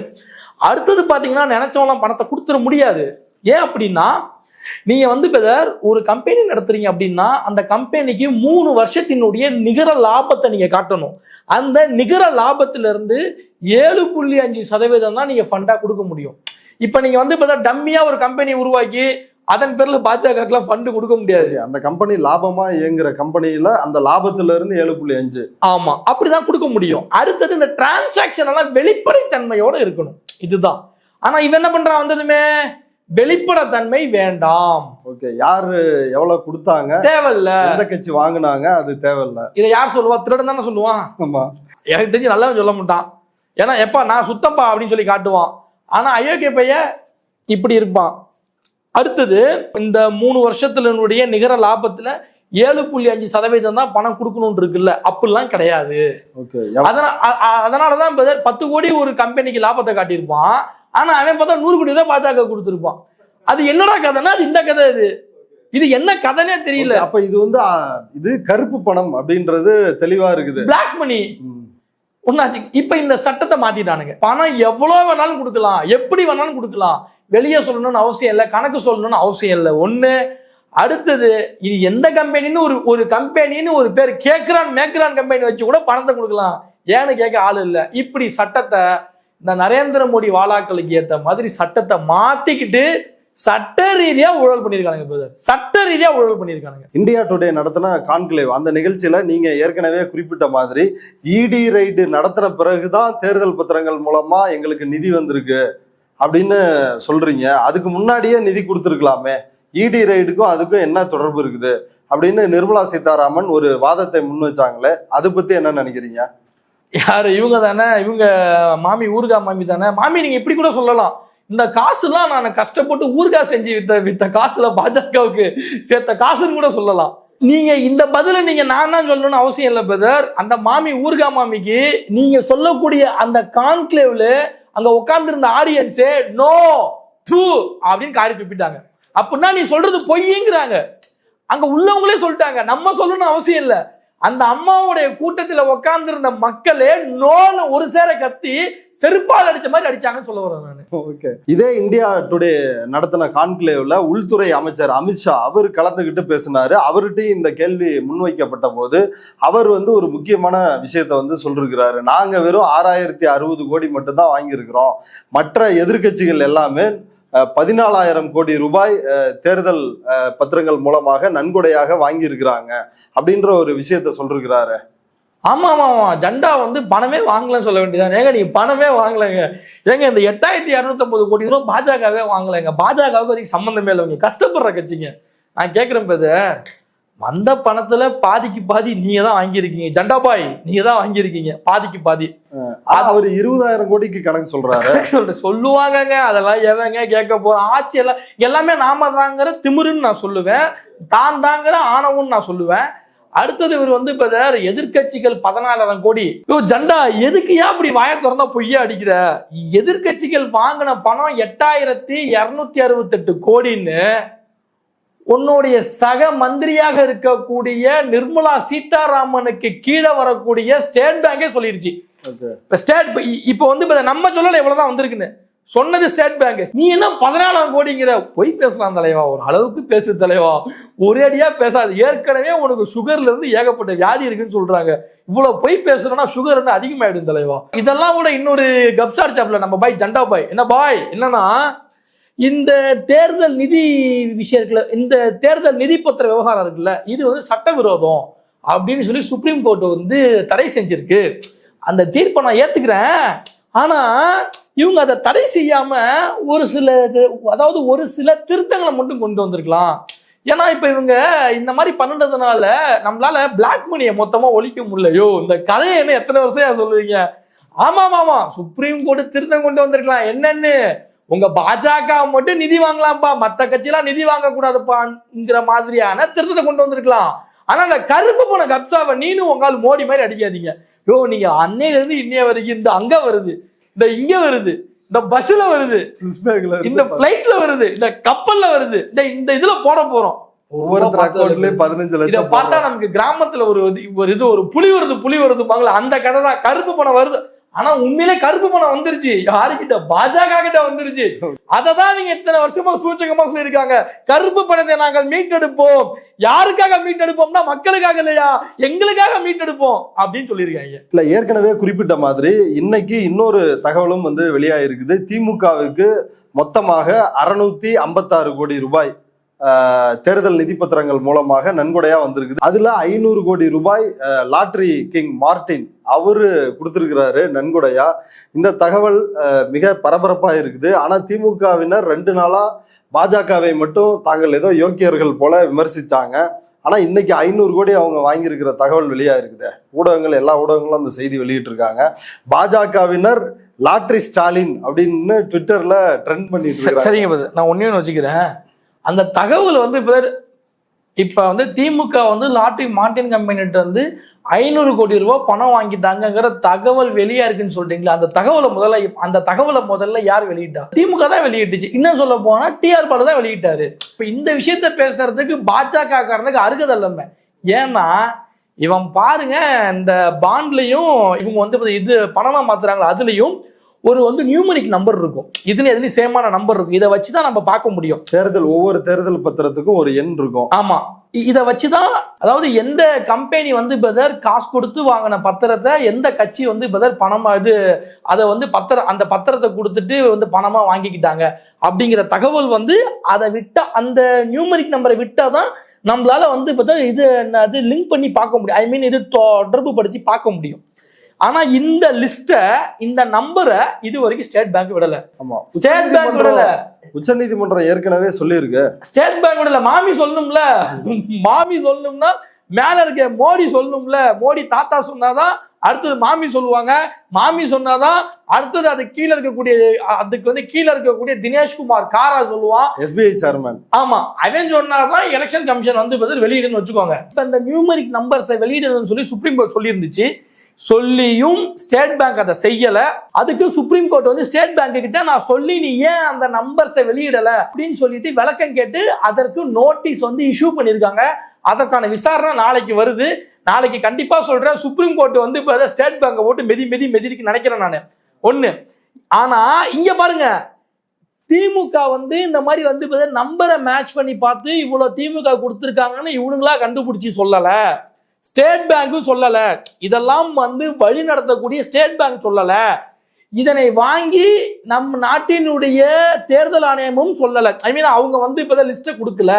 அடுத்தது பாத்தீங்கன்னா நினைச்சவங்களாம் பணத்தை கொடுத்துட முடியாது. ஏன் அப்படின்னா நீங்க வந்து ஒரு கம்பெனி நடத்துறீங்க அப்படின்னா அந்த கம்பெனிக்கு 3 வருஷத்தினுடைய நிகர லாபத்தை நீங்க காட்டணும். அந்த நிகர லாபத்திலிருந்து 7.5% தான் நீங்க ஃபண்டா கொடுக்க முடியும். இப்ப நீங்க வந்து டம்மியா ஒரு கம்பெனி உருவாக்கி அதன் பேர்ல பாஜக ஃபண்ட் கொடுக்க முடியாது. அந்த கம்பெனி லாபமா இயங்குற கம்பெனியில அந்த லாபத்துல இருந்து 7.5, ஆமா, அப்படிதான் கொடுக்க முடியும். அடுத்தது இந்த டிரான்சாக்சன் எல்லாம் வெளிப்படைத்தன்மையோட இருக்கணும். இதுதான். ஆனா இவன் என்ன பண்றான், வந்ததுமே வெளிப்படைத்தன்மை வேண்டாம். ஓகே, யாரு எவ்வளவு கொடுத்தாங்க தேவையில்ல, எந்த கட்சி வாங்கினாங்க அது தேவையில்ல. இதை யார் சொல்லுவா? திருடன் தானே சொல்லுவான். ஆமா, எனக்கு தெரிஞ்சு நல்லா சொல்ல மாட்டான். ஏன்னா எப்பா நான் சுத்தம்பா அப்படின்னு சொல்லி காட்டுவான். ஆனா அயோக்கிய பைய இப்படி இருப்பான். அடுத்தது இந்த 3 வருஷத்தினுடைய நிகர லாபத்துல 7.5% தான் பணம் கொடுக்கணும் இருக்குல்ல, அப்படிலாம் கிடையாது. அதனாலதான் 10 கோடி ஒரு கம்பெனிக்கு லாபத்தை காட்டியிருப்பான். ஆனா அவன் பார்த்தா 100 கோடி தான் பாஜக கொடுத்துருப்பான். அது என்னடா கதைன்னா அது இந்த கதை. இது என்ன கதைனே தெரியல. அப்ப இது வந்து இது கருப்பு பணம் அப்படின்றது தெளிவா இருக்குது. பிளாக் மணி ஒன்னாச்சு. இப்ப இந்த சட்டத்தை மாத்திட்டானுங்க. பணம் எவ்வளவு வேணாலும் கொடுக்கலாம், எப்படி வேணாலும் கொடுக்கலாம். வெளியே சொல்லணும்னு அவசியம் இல்லை, கணக்கு சொல்லணும்னு அவசியம் இல்லை. ஒண்ணு. அடுத்தது இது எந்த கம்பெனின்னு ஒரு கம்பெனின்னு ஒரு பேர் மேக்ரான் கம்பெனி வச்சு கூட பணத்தை கொடுக்கலாம். ஏன்னு கேட்க ஆளு இல்லை. இப்படி சட்டத்தை இந்த நரேந்திர மோடி வாலாக்களுக்கு ஏற்ற மாதிரி சட்டத்தை மாத்திக்கிட்டு சட்ட ரீதியா ஊழல் பண்ணிருக்காங்க. சட்ட ரீதியா ஊழல் பண்ணிருக்காங்க. இந்தியா டுடே நடத்தின கான்க்ளேவ் அந்த நிகழ்ச்சியில நீங்க ஏற்கனவே குறிப்பிட்ட மாதிரி இடி ரைடு நடத்தின பிறகுதான் தேர்தல் பத்திரங்கள் மூலமா எங்களுக்கு நிதி வந்திருக்கு அப்படின்னு சொல்றீங்க. அதுக்கு முன்னாடியே நிதி கொடுத்துருக்கலாமே, இடி ரைடுக்கும் அதுக்கும் என்ன தொடர்பு இருக்குது அப்படின்னு நிர்மலா சீதாராமன் ஒரு வாதத்தை முன் வச்சாங்களே, அதை பத்தி என்ன நினைக்கிறீங்க? யாரு இவங்க தானே, இவங்க மாமி, ஊர்கா மாமி தானே. மாமி நீங்க இப்படி கூட சொல்லலாம், இந்த காசுலாம் நான் கஷ்டப்பட்டு ஊர்கா செஞ்சு வித்த காசுல பாஜகவுக்கு சேர்த்த காசுன்னு கூட சொல்லலாம். நீங்க இந்த பதில நீங்க நான் தான் சொல்லணும்னு அவசியம் இல்லை பிரதர். அந்த மாமி, ஊர்கா மாமிக்கு நீங்க சொல்லக்கூடிய அந்த கான்க்ளேவ்ல அங்க உட்கார்ந்து இருந்த ஆடியன்ஸே நோ ட்ரூ அப்படின்னு காரி துப்பிட்டாங்க. அப்படின்னா நீ சொல்றது பொய்ங்கிறாங்க. அங்க உள்ளவங்களே சொல்லிட்டாங்க, நம்ம சொல்லணும்னு அவசியம் இல்லை. அந்த அம்மாவுடைய கூட்டத்துல உட்கார்ந்து இருந்த மக்களே நோன்னு ஒரு சேர கத்தி செருப்பால் அடிச்ச மாதிரி அடிச்சாங்கன்னு சொல்ல வரேன் நான். ஓகே, இதே இந்தியா டுடே நடத்தின கான்க்ளேவ்ல உள்துறை அமைச்சர் அமித்ஷா அவர் கலந்துகிட்டு பேசினாரு. அவர்கிட்டையும் இந்த கேள்வி முன்வைக்கப்பட்ட போது அவர் வந்து ஒரு முக்கியமான விஷயத்த வந்து சொல்லிருக்கிறாரு. நாங்க வெறும் 6060 கோடி மட்டும் தான் வாங்கியிருக்கிறோம், மற்ற எதிர்கட்சிகள் எல்லாமே 14,000 கோடி ரூபாய் தேர்தல் பத்திரங்கள் மூலமாக நன்கொடையாக வாங்கி இருக்கிறாங்க அப்படின்ற ஒரு விஷயத்த சொல்லிருக்கிறாரு. ஆமா ஆமா ஆமா, ஜெண்டா வந்து பணமே வாங்கலன்னு சொல்ல வேண்டியதான். ஏங்க நீங்க பணமே வாங்கலைங்க. ஏங்க இந்த 8250 கோடி ரூபாய் பாஜகவே வாங்கலைங்க. பாஜகவுக்கு அதுக்கு சம்பந்தமே இல்லைங்க, கஷ்டப்படுற கட்சிங்க. நான் கேட்கிறேன் பிரதர், வந்த பணத்துல பாதிக்கு பாதி நீங்க தான் வாங்கியிருக்கீங்க. ஜெண்டா பாய் நீங்க தான் வாங்கியிருக்கீங்க பாதிக்கு பாதி. அவர் 20,000 கோடிக்கு கணக்கு சொல்றாரு. சொல்லுவாங்கங்க, அதெல்லாம் எவங்க கேட்க போறோம். ஆட்சி எல்லாமே நாம தாங்கிற திமிருன்னு நான் சொல்லுவேன், தான் தாங்கிற ஆணவம்னு நான் சொல்லுவேன். அடுத்தது இவர் வந்து இப்ப எதிர்கட்சிகள் 14,000 கோடி. ஜெண்டா எதுக்கு ஏன் அப்படி வாய திறந்தா பொய்யா அடிக்கிற? எதிர்கட்சிகள் வாங்கின பணம் 8268 கோடின்னு உன்னுடைய சக மந்திரியாக இருக்கக்கூடிய நிர்மலா சீதாராமனுக்கு கீழே வரக்கூடிய ஸ்டேட் பேங்கே சொல்லிருச்சு. இப்ப வந்து நம்ம சொல்லல இவ்வளவுதான் வந்திருக்குன்னு சொன்னது ஸ்டேட் பேங்க். நீ என்ன 14,000 கோடிங்கிற பொய் பேசலாம் தலைவா, ஒரு அளவுக்கு பேசு தலைவா, ஒரே அடியா பேசாது. ஏற்கனவே உனக்கு சுகர்ல இருந்து ஏகப்பட்ட வியாதி இருக்குன்னு சொல்றாங்க, இவ்வளவு பொய் பேசுறோம்னா சுகர் என்ன அதிகமாயிடும் தலைவா. இதெல்லாம் கூட இன்னொரு கப்சார் சாப்ல நம்ம பாய் ஜண்டா பாய் என்ன பாய் என்னன்னா, இந்த தேர்தல் நிதி விஷயம் இருக்குல்ல, இந்த தேர்தல் நிதி பத்திர விவகாரம் இருக்குல்ல, இது வந்து சட்டவிரோதம் அப்படின்னு சொல்லி சுப்ரீம் கோர்ட் வந்து தடை செஞ்சிருக்கு. அந்த தீர்ப்பை நான் ஏத்துக்கிறேன். ஆனா இவங்க அதை தடை செய்யாம ஒரு சில திருத்தங்களை மட்டும் கொண்டு வந்திருக்கலாம். ஏன்னா இப்ப இவங்க இந்த மாதிரி பண்ணுறதுனால நம்மளால பிளாக் மணியை மொத்தமா ஒழிக்க முடியலையோ. இந்த கதையை என்ன எத்தனை வருஷம் சொல்லுவீங்க? ஆமா சுப்ரீம் கோர்ட் திருத்தம் கொண்டு வந்திருக்கலாம். என்னன்னு, உங்க பாஜக மட்டும் நிதி வாங்கலாம்ப்பா, மத்த கட்சியெல்லாம் நிதி வாங்க கூடாதுப்பாங்கிற மாதிரியான திருத்தத்தை கொண்டு வந்திருக்கலாம். ஆனா அந்த கருப்பு போன கப்சாவை நீனும் உங்கால் மோடி மாதிரி அடிக்காதீங்க. யோ நீங்க அன்னையில இருந்து இன்னைய வரைக்கும் இந்த அங்க வருது, இந்த இங்க வருது, இந்த பஸ்ல வருது, இந்த பிளைட்ல வருது, இந்த கப்பல்ல வருது, இந்த இதுல போட போறோம். இத பார்த்தா நமக்கு கிராமத்துல ஒரு புலி வருதுப்பாங்களா, அந்த கதை தான். கருப்பு பணம் வருது, ஆனா உண்மையிலே கருப்பு பணம் வந்துருச்சு. யாருக்கிட்ட? பாஜக கிட்ட வந்துருச்சு. அததான் நீங்க இத்தனை வருஷமா சூச்சகமா சொல்லியிருக்காங்க, கருப்பு பணத்தை நாங்கள் மீட்டெடுப்போம். யாருக்காக மீட்டெடுப்போம்னா மக்களுக்காக இல்லையா, எங்களுக்காக மீட்டெடுப்போம் அப்படின்னு சொல்லியிருக்காங்க. இல்ல, ஏற்கனவே குறிப்பிட்ட மாதிரி இன்னைக்கு இன்னொரு தகவலும் வந்து வெளியாயிருக்குது. திமுகவுக்கு மொத்தமாக 656 கோடி ரூபாய் தேர்தல் நிதி பத்திரங்கள் மூலமாக நன்கொடையா வந்திருக்குது. அதுல 500 கோடி ரூபாய் லாட்டரி கிங் மார்டின் அவரு கொடுத்திருக்கிறாரு நன்கொடையா. இந்த தகவல் மிக பரபரப்பா இருக்குது. ஆனா திமுகவினர் 2 நாளா பாஜகவை மட்டும் தாங்கள் ஏதோ யோக்கியர்கள் போல விமர்சிச்சாங்க. ஆனா இன்னைக்கு 500 கோடி அவங்க வாங்கியிருக்கிற தகவல் வெளியா இருக்குது. ஊடகங்கள், எல்லா ஊடகங்களும் அந்த செய்தி வெளியிட்டு இருக்காங்க. பாஜகவினர் லாட்டரி ஸ்டாலின் அப்படின்னு ட்விட்டர்ல ட்ரெண்ட் பண்ணிட்டு இருக்காங்க. சரிங்க, நான் ஒண்ணே வச்சுக்கிறேன். அந்த தகவல் வந்து இப்ப வந்து திமுக வந்து லாட்டரி மார்டின் கம்பெனிட்ட வந்து 500 கோடி ரூபாய் பணம் வாங்கிட்டாங்கிற தகவல் வெளியா இருக்குன்னு சொல்றீங்களா? அந்த தகவலை முதல்ல யார் வெளியிட்டா? திமுக தான் வெளியிட்டுச்சு. இன்னும் சொல்ல போனா டிஆர் பாலு தான் வெளியிட்டாரு. இப்ப இந்த விஷயத்த பேசுறதுக்கு பாஜக காரனுக்கு அருகதல்லமே. ஏன்னா இவன் பாருங்க, இந்த பாண்ட்லயும் இவங்க வந்து இது பணமா மாத்துறாங்களா, அதுலயும் ஒரு நியூமரிக் நம்பர் இருக்கும், எதுலயும் சேமான நம்பர் இருக்கும். இதை வச்சுதான் நம்ம பார்க்க முடியும். ஒவ்வொரு தேர்தல் பத்திரத்துக்கும் ஒரு எண் இருக்கும். ஆமா, இதை வச்சுதான், அதாவது எந்த கம்பெனி வந்து காசு கொடுத்து வாங்கின பத்திரத்தை எந்த கட்சி வந்து பணமா அதை வந்து அந்த பத்திரத்தை கொடுத்துட்டு வந்து பணமா வாங்கிக்கிட்டாங்க அப்படிங்கிற தகவல் வந்து அதை விட்டா, அந்த நியூமரிக் நம்பரை விட்டாதான் நம்மளால வந்து இது லிங்க் பண்ணி பார்க்க முடியும். ஐ மீன் இது தொடர்பு படுத்தி பார்க்க முடியும். ஆனா இந்த லிஸ்ட, இந்த நம்பரை இது வரைக்கும் ஸ்டேட் பேங்க் விடல. ஆமா, ஸ்டேட் பேங்க் விடல. உச்சநீதிமன்றம் ஏற்கனவே சொல்லி இருக்கு. ஸ்டேட் பேங்க் விடல. மாமி சொல்லணும்னா மேல இருக்க மோடி சொல்லணும்ல. மோடி தாத்தா சொன்னாதான் அடுத்தது மாமி சொல்லுவாங்க. மாமி சொன்னாதான் அடுத்தது அதுக்கு வந்து கீழே இருக்கக்கூடிய தினேஷ்குமார் காரா சொல்லுவான், SBI சேர்மன். ஆமா, அவன் சொன்னாதான் எலெக்ஷன் கமிஷன் வந்து வெளியிடுன்னு வச்சுக்கோங்க. இப்ப இந்த நியூமரிக் நம்பர்ஸை வெளியிடணும்னு சொல்லி சுப்ரீம் கோர்ட் சொல்லி இருந்துச்சு. சொல்லியும் ஸ்டேட் பேங்க் அதை செய்யல. அதுக்கு சுப்ரீம் கோர்ட் வந்து ஸ்டேட் பேங்க் கிட்ட நான் சொல்லி நீ ஏன் அந்த நம்பர்ஸை வெளியிடல அப்படின்னு சொல்லிட்டு விளக்கம் கேட்டு அதற்கு நோட்டீஸ் வந்து இஷ்யூ பண்ணிருக்காங்க. அதற்கான விசாரணை நாளைக்கு வருது. நாளைக்கு கண்டிப்பா சொல்றேன், சுப்ரீம் கோர்ட் வந்து இப்ப ஸ்டேட் பேங்கை போட்டு மெதிக்கு நினைக்கிறேன் நான் ஒண்ணு. ஆனா இங்க பாருங்க, திமுக வந்து இந்த மாதிரி வந்து நம்பரை மேட்ச் பண்ணி பார்த்து இவ்வளவு திமுக கொடுத்துருக்காங்கன்னு இவனுங்களா கண்டுபிடிச்சி சொல்லல, ஸ்டேட் பேங்க்கும் சொல்லல, இதெல்லாம் வந்து வழி நடத்தக்கூடிய ஸ்டேட் பேங்க் சொல்லல, இதனை வாங்கி நம் நாட்டினுடைய தேர்தல் ஆணையமும் சொல்லல. ஐ மீன் அவங்க வந்து இப்பதான் லிஸ்ட்டை கொடுக்கல.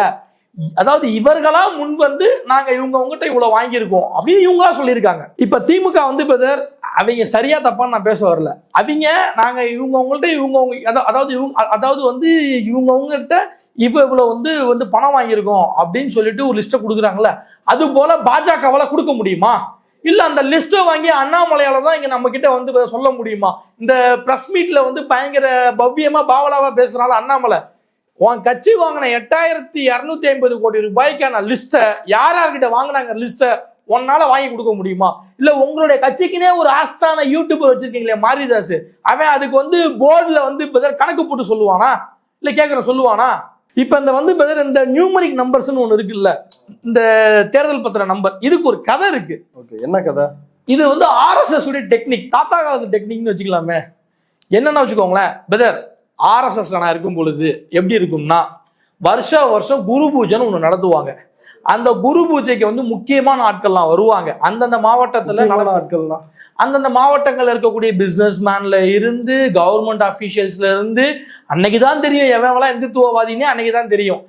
அதாவது இவர்களா முன் வந்து நாங்க உங்ககிட்ட இவ்வளவு வாங்கியிருக்கோம் அப்படின்னு இவங்களா சொல்லியிருக்காங்க. இப்ப திமுக வந்து அவங்க சரியா தப்பான்னு நான் பேச வரல. அவங்க நாங்க இவங்ககிட்ட அதாவது வந்து இவங்ககிட்ட இவ்வளவு வந்து பணம் வாங்கியிருக்கோம் அப்படின்னு சொல்லிட்டு ஒரு லிஸ்ட்டை கொடுக்குறாங்கல்ல, அது போல பாஜகவால கொடுக்க முடியுமா? இல்ல அந்த லிஸ்ட்டை வாங்கி அண்ணாமலையால தான் இங்க நம்ம கிட்ட வந்து சொல்ல முடியுமா? இந்த பிரஸ் மீட்ல வந்து பயங்கர பவ்யமா பாவலாவா பேசுறாங்க அண்ணாமலை. உன் கட்சி வாங்கின 8250 கோடி ரூபாய்க்கான லிஸ்ட்டை யார்கிட்ட வாங்கினாங்க லிஸ்ட்டை உன்னால வாங்கி கொடுக்க முடியுமா? இல்ல உங்களுடைய கட்சிக்குனே ஒரு ஆஸ்தான யூடியூபர் வச்சிருக்கீங்களே மாரிதாஸ், அவன் அதுக்கு வந்து போர்டுல வந்து கணக்கு போட்டு சொல்லுவானா? இல்ல கேக்குற சொல்லுவானா? இப்ப இந்த வந்து இந்த நியூமரிக் நம்பர்ஸ்னு ஒண்ணு இருக்குல்ல, இந்த தேர்தல் பத்திர நம்பர், இதுக்கு ஒரு கதை இருக்கு. ஓகே, என்ன கதை? இது வந்து ஆர்எஸ்எஸ் உடைய டெக்னிக், தாத்தா காலத்து டெக்னிக்னு வச்சுக்கலாமே. என்னன்னா வச்சுக்கோங்களேன் பிரதர், ஆர்எஸ்எஸ்ல நான் இருக்கும் பொழுது எப்படி இருக்கும்னா, வருஷம் குரு பூஜைன்னு ஒண்ணு நடத்துவாங்க. அந்த குரு பூஜைக்கு வந்து முக்கியமான ஆட்கள்லாம் வருவாங்க. அந்தந்த மாவட்டத்துல ஆட்கள்லாம் அந்தந்த மாவட்டங்கள்ல இருக்கக்கூடிய பிசினஸ் மேன்ல இருந்து கவர்மெண்ட் அபிஷியல்ஸ்ல இருந்து அன்னைக்குதான் தெரியும் எவன்லாம் இந்துத்துவவாதினே, அன்னைக்குதான் தெரியும்.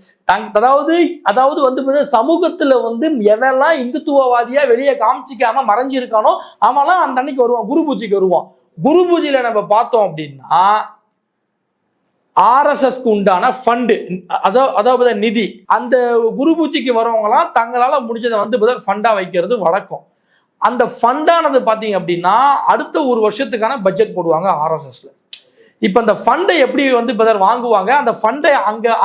அதாவது வந்து சமூகத்துல வந்து எவன்லாம் இந்துத்துவவாதியா வெளியே காமிச்சிக்காம மறைஞ்சிருக்கானோ அவன்லாம் அந்த அன்னைக்கு வருவான், குரு பூஜைக்கு வருவான். குரு பூஜையில நம்ம பார்த்தோம் அப்படின்னா ஆர்எஸ்எஸ்க்கு உண்டான ஃபண்டு, அதாவது நிதி, அந்த குரு பூஜைக்கு வரவங்கலாம் தங்களால முடிஞ்சதை வந்து ஃபண்டா வைக்கிறது வழக்கம். அந்த ஃபண்டானது பாத்தீங்க அப்படின்னா அடுத்த ஒரு வருஷத்துக்கான பட்ஜெட் போடுவாங்க ஆர்எஸ்எஸ்ல. இப்ப அந்த ஃபண்டை எப்படி வந்து வாங்குவாங்க, அந்த ஃபண்டை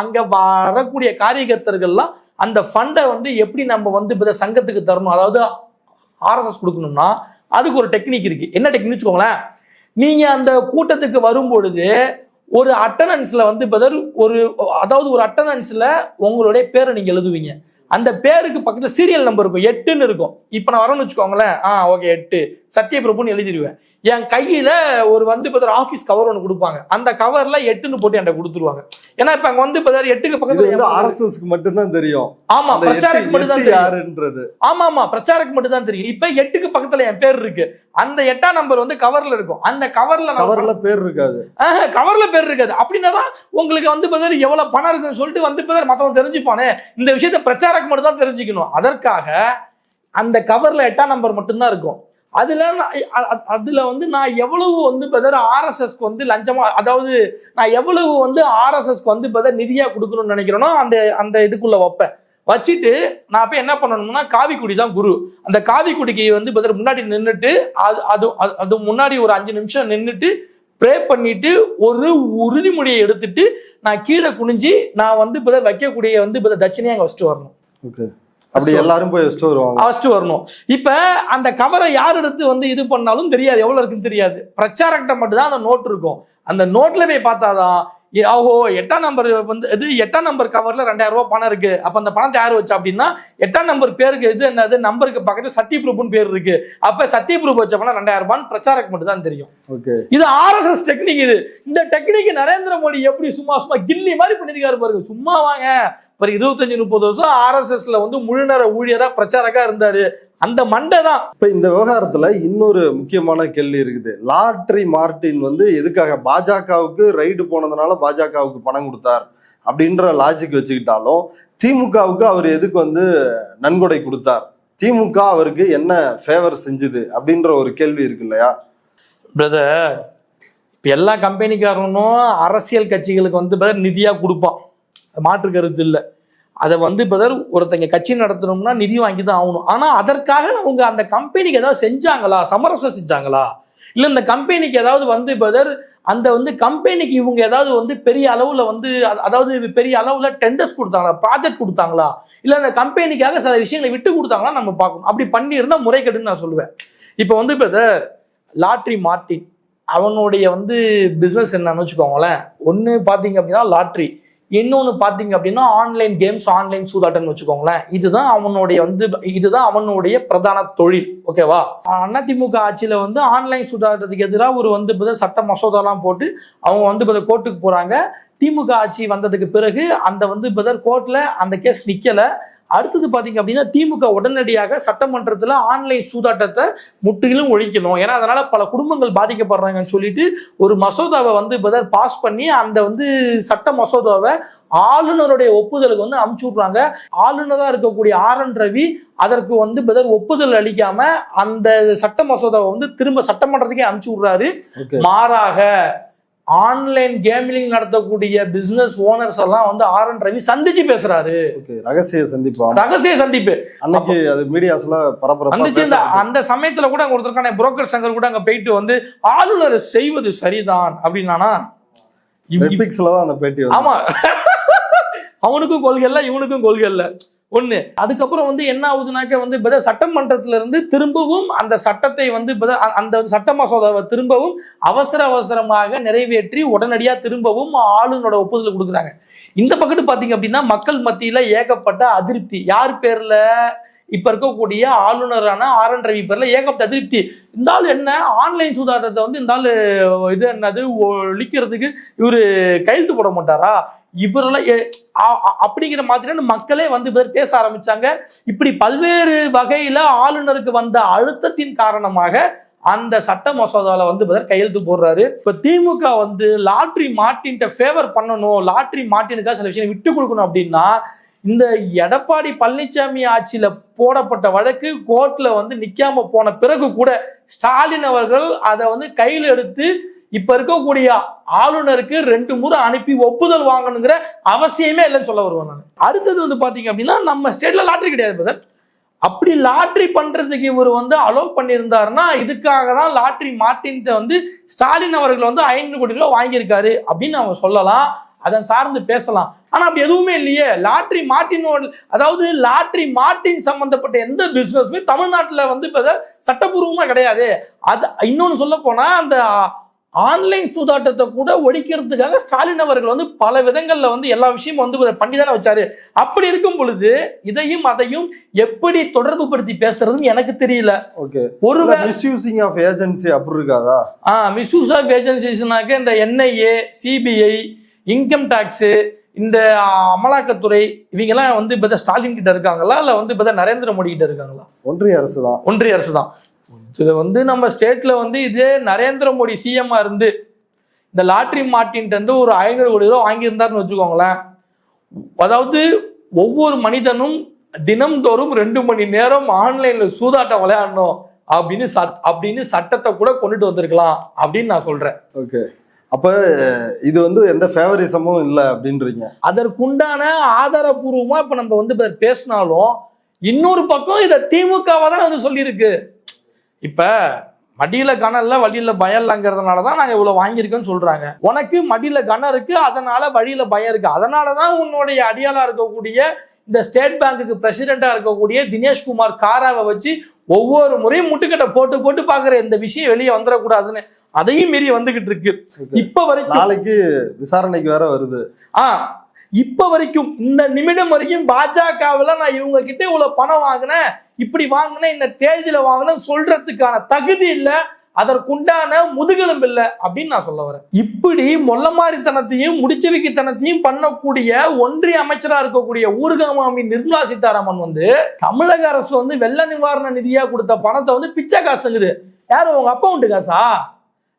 அங்க வரக்கூடிய காரியகர்த்தர்கள்லாம் அந்த ஃபண்டை வந்து எப்படி நம்ம வந்து சங்கத்துக்கு தரணும், அதாவது ஆர்எஸ்எஸ் கொடுக்கணும்னா அதுக்கு ஒரு டெக்னிக் இருக்கு. என்ன டெக்னிக் வச்சுக்கோங்களேன், நீங்க அந்த கூட்டத்துக்கு வரும்பொழுது ஒரு அட்டண்டன்ஸ்ல வந்து ஒரு அட்டண்டன்ஸ்ல உங்களுடைய பேரை நீங்க எழுதுவீங்க. அந்த பேருக்கு பக்கத்துல சீரியல் நம்பர் இருக்கும், 8ன்னு இருக்கும். இப்ப நான் வரணும்னு வச்சுக்கோங்களேன், ஓகே 8 சத்யபிரபுன்னு எழுதிடுவேன். என் கையில ஒரு வந்து ஆபீஸ் கவர் ஒன்று கொடுப்பாங்க, அந்த கவர்ல 8ன்னு போட்டு என்கிட்ட கொடுத்துருவாங்க. ஏன்னா இப்ப அங்க வந்து 8க்கு பக்கத்துல ஆர்எஸ்எஸ்க்கு மட்டும்தான் தெரியும். ஆமா, பிரச்சாரக்கு மட்டும் தான் யாருன்றது. ஆமா பிரச்சாரக்கு மட்டும் தான் தெரியும். இப்ப 8க்கு பக்கத்துல என் பேர் இருக்கு, அந்த 8ஆம் நம்பர் வந்து கவர்ல இருக்கும். அந்த கவர்ல பேர் இருக்காது. கவர்ல பேர் இருக்காது. அப்படின்னாதான் உங்களுக்கு வந்து எவ்வளவு பணம் இருக்குன்னு சொல்லிட்டு வந்து மத்தவங்க தெரிஞ்சுப்பானே. இந்த விஷயத்த பிரச்சாரக்கு மட்டும் தான் தெரிஞ்சுக்கணும். அதற்காக அந்த கவர்ல 8ஆம் நம்பர் மட்டும்தான் இருக்கும். அதுல வந்து நான் எவ்வளவு வந்து ஆர்எஸ்எஸ்க்கு வந்து லஞ்சமா, அதாவது நான் எவ்வளவு வந்து ஆர்எஸ்எஸ்க்கு வந்து நிதியா கொடுக்கணும்னு நினைக்கிறேனோ அந்த இதுக்குள்ள வைப்பேன். வச்சுட்டு நான் போய் என்ன பண்ணணும்னா, காவிக்குடி தான் குரு. அந்த காவிக்குடிக்கு வந்து முன்னாடி நின்றுட்டு அது முன்னாடி ஒரு 5 நிமிஷம் நின்றுட்டு ப்ரே பண்ணிட்டு ஒரு உறுதிமொழியை எடுத்துட்டு நான் கீழே குனிஞ்சு நான் வந்து வைக்கக்கூடிய வந்து தட்சணையை அங்க வச்சுட்டு வரணும். ஓகே, அப்படி எல்லாரும் போய் வச்சுட்டு வரணும். இப்ப அந்த கவரை யார் எடுத்து வந்து இது பண்ணாலும் தெரியாது, எவ்வளவு இருக்குன்னு தெரியாது. பிரச்சாரக்கிட்ட மட்டும் தான் அந்த நோட் இருக்கும். அந்த நோட்ல போய் பார்த்தாதான், ஓஹோ 8ஆம் நம்பர் வந்து இது 8ஆம் நம்பர் கவர்ல 2000 ரூபாய் பணம் இருக்கு. அப்ப அந்த பணத்தை யாரு வச்சா அப்படின்னா 8ஆம் நம்பர் பேருக்கு இது என்னது, நம்பருக்கு பக்கத்துல சத்யபிரபுன்னு பேர் இருக்கு. அப்ப சத்யபிரபு வச்ச பணம் 2000 ரூபாய் பிரச்சாரக்கு மட்டும் தான் தெரியும். இது ஆர்எஸ்எஸ் டெக்னிக். இந்த டெக்னிக் நரேந்திர மோடி எப்படி சும்மா கில்லி மாதிரி பண்ணிருக்காரு பாருங்க. சும்மா வாங்க, 25-30 வருஷம் ஆர்எஸ்எஸ்ல வந்து முழுநேர ஊழியரா பிரச்சாரக்கா இருந்தாரு. அந்த மண்டை தான். இப்ப இந்த விவகாரத்துல இன்னொரு முக்கியமான கேள்வி இருக்குது. லாட்ரி மார்டின் வந்து எதுக்காக பாஜகவுக்கு ரைடு போனதுனால பாஜகவுக்கு பணம் கொடுத்தார் அப்படின்ற லாஜிக் வச்சுக்கிட்டாலும், திமுகவுக்கு அவர் எதுக்கு வந்து நன்கொடை கொடுத்தார், திமுக அவருக்கு என்ன ஃபேவர் செஞ்சுது அப்படின்ற ஒரு கேள்வி இருக்கு இல்லையா பிரதர்? இப்ப எல்லா கம்பெனிக்காரனும் அரசியல் கட்சிகளுக்கு வந்து நிதியா கொடுப்பான், மாற்று கருத்து இல்லை. அதை வந்து ஒருத்தங்க கட்சி நடத்தணும்னா நிதி வாங்கி தான் ஆகணும். ஆனா அதற்காக அவங்க அந்த கம்பெனிக்கு ஏதாவது செஞ்சாங்களா, சமரசம் செஞ்சாங்களா, இல்ல இந்த கம்பெனிக்கு ஏதாவது வந்து அந்த வந்து கம்பெனிக்கு இவங்க ஏதாவது வந்து பெரிய அளவுல வந்து, அதாவது பெரிய அளவுல டெண்டர்ஸ் கொடுத்தாங்களா, ப்ராஜெக்ட் கொடுத்தாங்களா, இல்ல அந்த கம்பெனிக்காக சில விஷயங்களை விட்டு கொடுத்தாங்களா நம்ம பார்க்கணும். அப்படி பண்ணி இருந்தா முறைகேடுன்னு நான் சொல்லுவேன். இப்ப வந்து லாட்ரி மார்டின் அவனுடைய வந்து பிசினஸ் என்னன்னு வச்சுக்கோங்களேன். ஒண்ணு பாத்தீங்க அப்படின்னா லாட்ரி, இன்னொன்னு பாத்தீங்க அப்படின்னா ஆன்லைன் கேம்ஸ், ஆன்லைன் சூதாட்டம்னு வச்சுக்கோங்களேன். இதுதான் அவனுடைய பிரதான தொழில். ஓகேவா? அதிமுக ஆட்சியில வந்து ஆன்லைன் சூதாட்டத்துக்கு எதிராக ஒரு வந்து சட்ட மசோதாலாம் போட்டு அவங்க வந்து கோர்ட்டுக்கு போறாங்க. திமுக ஆட்சி வந்ததுக்கு பிறகு அந்த வந்து கோர்ட்ல அந்த கேஸ் நிக்கல. அடுத்தது பாத்தீங்க அப்படின்னா திமுக உடனடியாக சட்டமன்றத்துல ஆன்லைன் சூதாட்டத்தை முற்றிலும் ஒழிக்கணும், ஏன்னா அதனால பல குடும்பங்கள் பாதிக்கப்படுறாங்கன்னு சொல்லிட்டு ஒரு மசோதாவை வந்து பாஸ் பண்ணி அந்த வந்து சட்ட மசோதாவை ஆளுநருடைய ஒப்புதலுக்கு வந்து அமுச்சு விடுறாங்க. ஆளுநரா இருக்கக்கூடிய RN ரவி அதற்கு வந்து ஒப்புதல் அளிக்காம அந்த சட்ட மசோதாவை வந்து திரும்ப சட்டமன்றத்துக்கே அமுச்சு விடுறாரு. மாறாக ஆன்லைன் கேமிங் நடத்தக்கூடிய பிசினஸ் ஓனர்ஸ் எல்லாம் வந்து RN ரவி சந்திச்சு பேசுறாரு. ரகசிய சந்திப்பு அன்னைக்கு அது மீடியாஸ்ல பரபரப்பா அந்த சமயத்துல கூட அங்க ஒருத்தருக்கான புரோக்கர் சங்கர் கூட அங்க போயிட்டு வந்து ஆளுநர் செய்வது சரிதான் அப்படின்னா அந்த பேட்டி. ஆமா, அவனுக்கும் கொள்கை இல்ல, இவனுக்கும் கொள்கை இல்ல. ஒண்ணு. அதுக்கப்புறம் வந்து என்ன ஆகுதுனாக்க வந்து சட்டமன்றத்துல இருந்து திரும்பவும் அந்த சட்டத்தை வந்து அந்த சட்ட மசோதாவை திரும்பவும் அவசரமாக நிறைவேற்றி உடனடியா திரும்பவும் ஆளுநரோட ஒப்புதல் கொடுக்குறாங்க. இந்த பக்கத்து பாத்தீங்க அப்படின்னா மக்கள் மத்தியில ஏகப்பட்ட அதிருப்தி. யார் பேர்ல? இப்ப இருக்கக்கூடிய ஆளுநரான ஆர்.என். ரவி பேர்ல ஏகப்பட்ட அதிருப்தி. இந்த ஆள் என்ன ஆன்லைன் சூதாட்டத்தை வந்து இந்த ஆள் இது என்னது ஒழிக்கிறதுக்கு இவரு கையெழுத்து போட மாட்டாரா இவரெல்லாம் அப்படிங்கிற மாதிரியான மக்களே வந்து பேச ஆரம்பிச்சாங்க. இப்படி பல்வேறு வகையில ஆளுநருக்கு வந்த அழுத்தத்தின் காரணமாக அந்த சட்ட மசோதாவில் வந்து கையெழுத்து போடுறாரு. இப்ப திமுக வந்து லாட்ரி மார்ட்டின்ட்ட ஃபேவர் பண்ணணும், லாட்ரி மார்ட்டினுக்காக சில விஷயம் விட்டு கொடுக்கணும் அப்படின்னா இந்த எடப்பாடி பழனிசாமி ஆட்சியில போடப்பட்ட வழக்கு கோர்ட்ல வந்து நிக்காம போன பிறகு கூட ஸ்டாலின் அவர்கள் அதை வந்து கையில் எடுத்து இப்ப இருக்கக்கூடிய ஆளுநருக்கு 2 முறை அனுப்பி ஒப்புதல் வாங்கணுங்கிற அவசியமே இல்லைன்னு சொல்ல வருவேன் நான். அடுத்தது வந்து பாத்தீங்க அப்படின்னா நம்ம ஸ்டேட்ல லாட்ரி கிடையாது பிரதர். அப்படி லாட்ரி பண்றதுக்கு இவர் வந்து அலோவ் பண்ணியிருந்தாருன்னா இதுக்காக தான் லாட்ரி மார்ட்டின் வந்து ஸ்டாலின் அவர்கள் வந்து 500 கோடி ரூபாய் வாங்கியிருக்காரு அப்படின்னு அவங்க சொல்லலாம், அதன் சார்ந்து பேசலாம். ஆனா அப்படி எதுவுமே இல்லையே. லாட்ரி மார்ட்டினோட அதாவது லாட்ரி மார்ட்டின் சம்பந்தப்பட்ட எந்த பிசினஸுமே தமிழ்நாட்டில் வந்து சட்டப்பூர்வமா கிடையாது. அது இன்னொன்னு சொல்ல போனா அந்த ஆன்லைன் சூதாட்டத்தை கூட ஒழிக்கிறதுக்காக ஸ்டாலின் அவர்கள் வந்து பல விதங்கள்ல வந்து எல்லா விஷயமும் வந்து பண்ணிதானே வச்சாரு. அப்படி இருக்கும் பொழுது இதையும் அதையும் எப்படி தொடர்பு படுத்தி பேசுறதுன்னு எனக்கு தெரியல. ஓகே, ஒரு மிஸ்யூசிங் ஆஃப் ஏஜென்சி அப்படி இருக்காதா? மிஸ்யூஸ் ஆஃப் ஏஜென்சிஸ்னாக்க இந்த என்ஐஏ, சிபிஐ, இன்கம் டாக்ஸ், இந்த அமலாக்கத்துறை இவங்கெல்லாம் வந்து ஸ்டாலின் கிட்ட இருக்காங்களா இல்ல வந்து நரேந்திர மோடி கிட்ட இருக்காங்களா? ஒன்றிய அரசு தான். ஒன்றிய அரசு தான். இது வந்து நம்ம ஸ்டேட்ல வந்து இதே நரேந்திர மோடி சிஎம்மா இருந்து இந்த லாட்ரி மார்ட்டின்ட்டு வந்து ஒரு 500 கோடி ரூபாய் வாங்கியிருந்தாருன்னு வச்சுக்கோங்களேன். அதாவது ஒவ்வொரு மனிதனும் தினம்தோறும் 2 மணி நேரம் ஆன்லைன்ல சூதாட்டம் விளையாடணும் அப்படின்னு சட்டத்தை கூட கொண்டுட்டு வந்திருக்கலாம் அப்படின்னு நான் சொல்றேன். ஓகே, அப்ப இது வந்து எந்த ஃபேவரிசமும் இல்லை அப்படின்றீங்க. அதற்குண்டான ஆதாரபூர்வமா இப்ப நம்ம வந்து பேசினாலும் இன்னொரு பக்கம் இதை திமுகவா தான் வந்து சொல்லியிருக்கு. இப்ப மடியில கணம் இல்ல வழியில பயம் இல்லைங்கிறதுனாலதான் நாங்க இவ்வளவு வாங்கியிருக்கோம்னு சொல்றாங்க. உனக்கு மடியில கணம் இருக்கு, அதனால வழியில பயம் இருக்கு. அதனாலதான் உன்னுடைய அடியாளா இருக்கக்கூடிய இந்த ஸ்டேட் பேங்குக்கு பிரசிடென்டா இருக்கக்கூடிய தினேஷ்குமார் காராவை வச்சு ஒவ்வொரு முறையும் முட்டுக்கட்டை போட்டு போட்டு பாக்குற இந்த விஷயம் வெளியே வந்துடக்கூடாதுன்னு அதையும் மீறி வந்துகிட்டு இருக்கு. இப்ப வரைக்கும் நாளைக்கு விசாரணைக்கு வேற வருது. இப்ப வரைக்கும் இந்த நிமிடம் வரைக்கும் பாஜகவில் நான் இவங்க கிட்ட இவ்வளவு பணம் வாங்கினேன், இப்படி வாங்கினேன், இந்த தேதியில வாங்கினேன் சொல்றதுக்கான தகுதி இல்ல, அதற்குண்டான முதுகெலும்பு இல்லை அப்படின்னு நான் சொல்ல வரேன். இப்படி மொல்லமாரித்தனத்தையும் முடிச்சவிக்கித்தனத்தையும் பண்ணக்கூடிய ஒன்றிய அமைச்சரா இருக்கக்கூடிய ஊர்காமாமி நிர்மலா சீதாராமன் வந்து தமிழக அரசு வந்து வெள்ள நிவாரண நிதியா கொடுத்த பணத்தை வந்து பிச்சை காசுங்குது. யாரும் உங்க அப்பா உண்டு காசா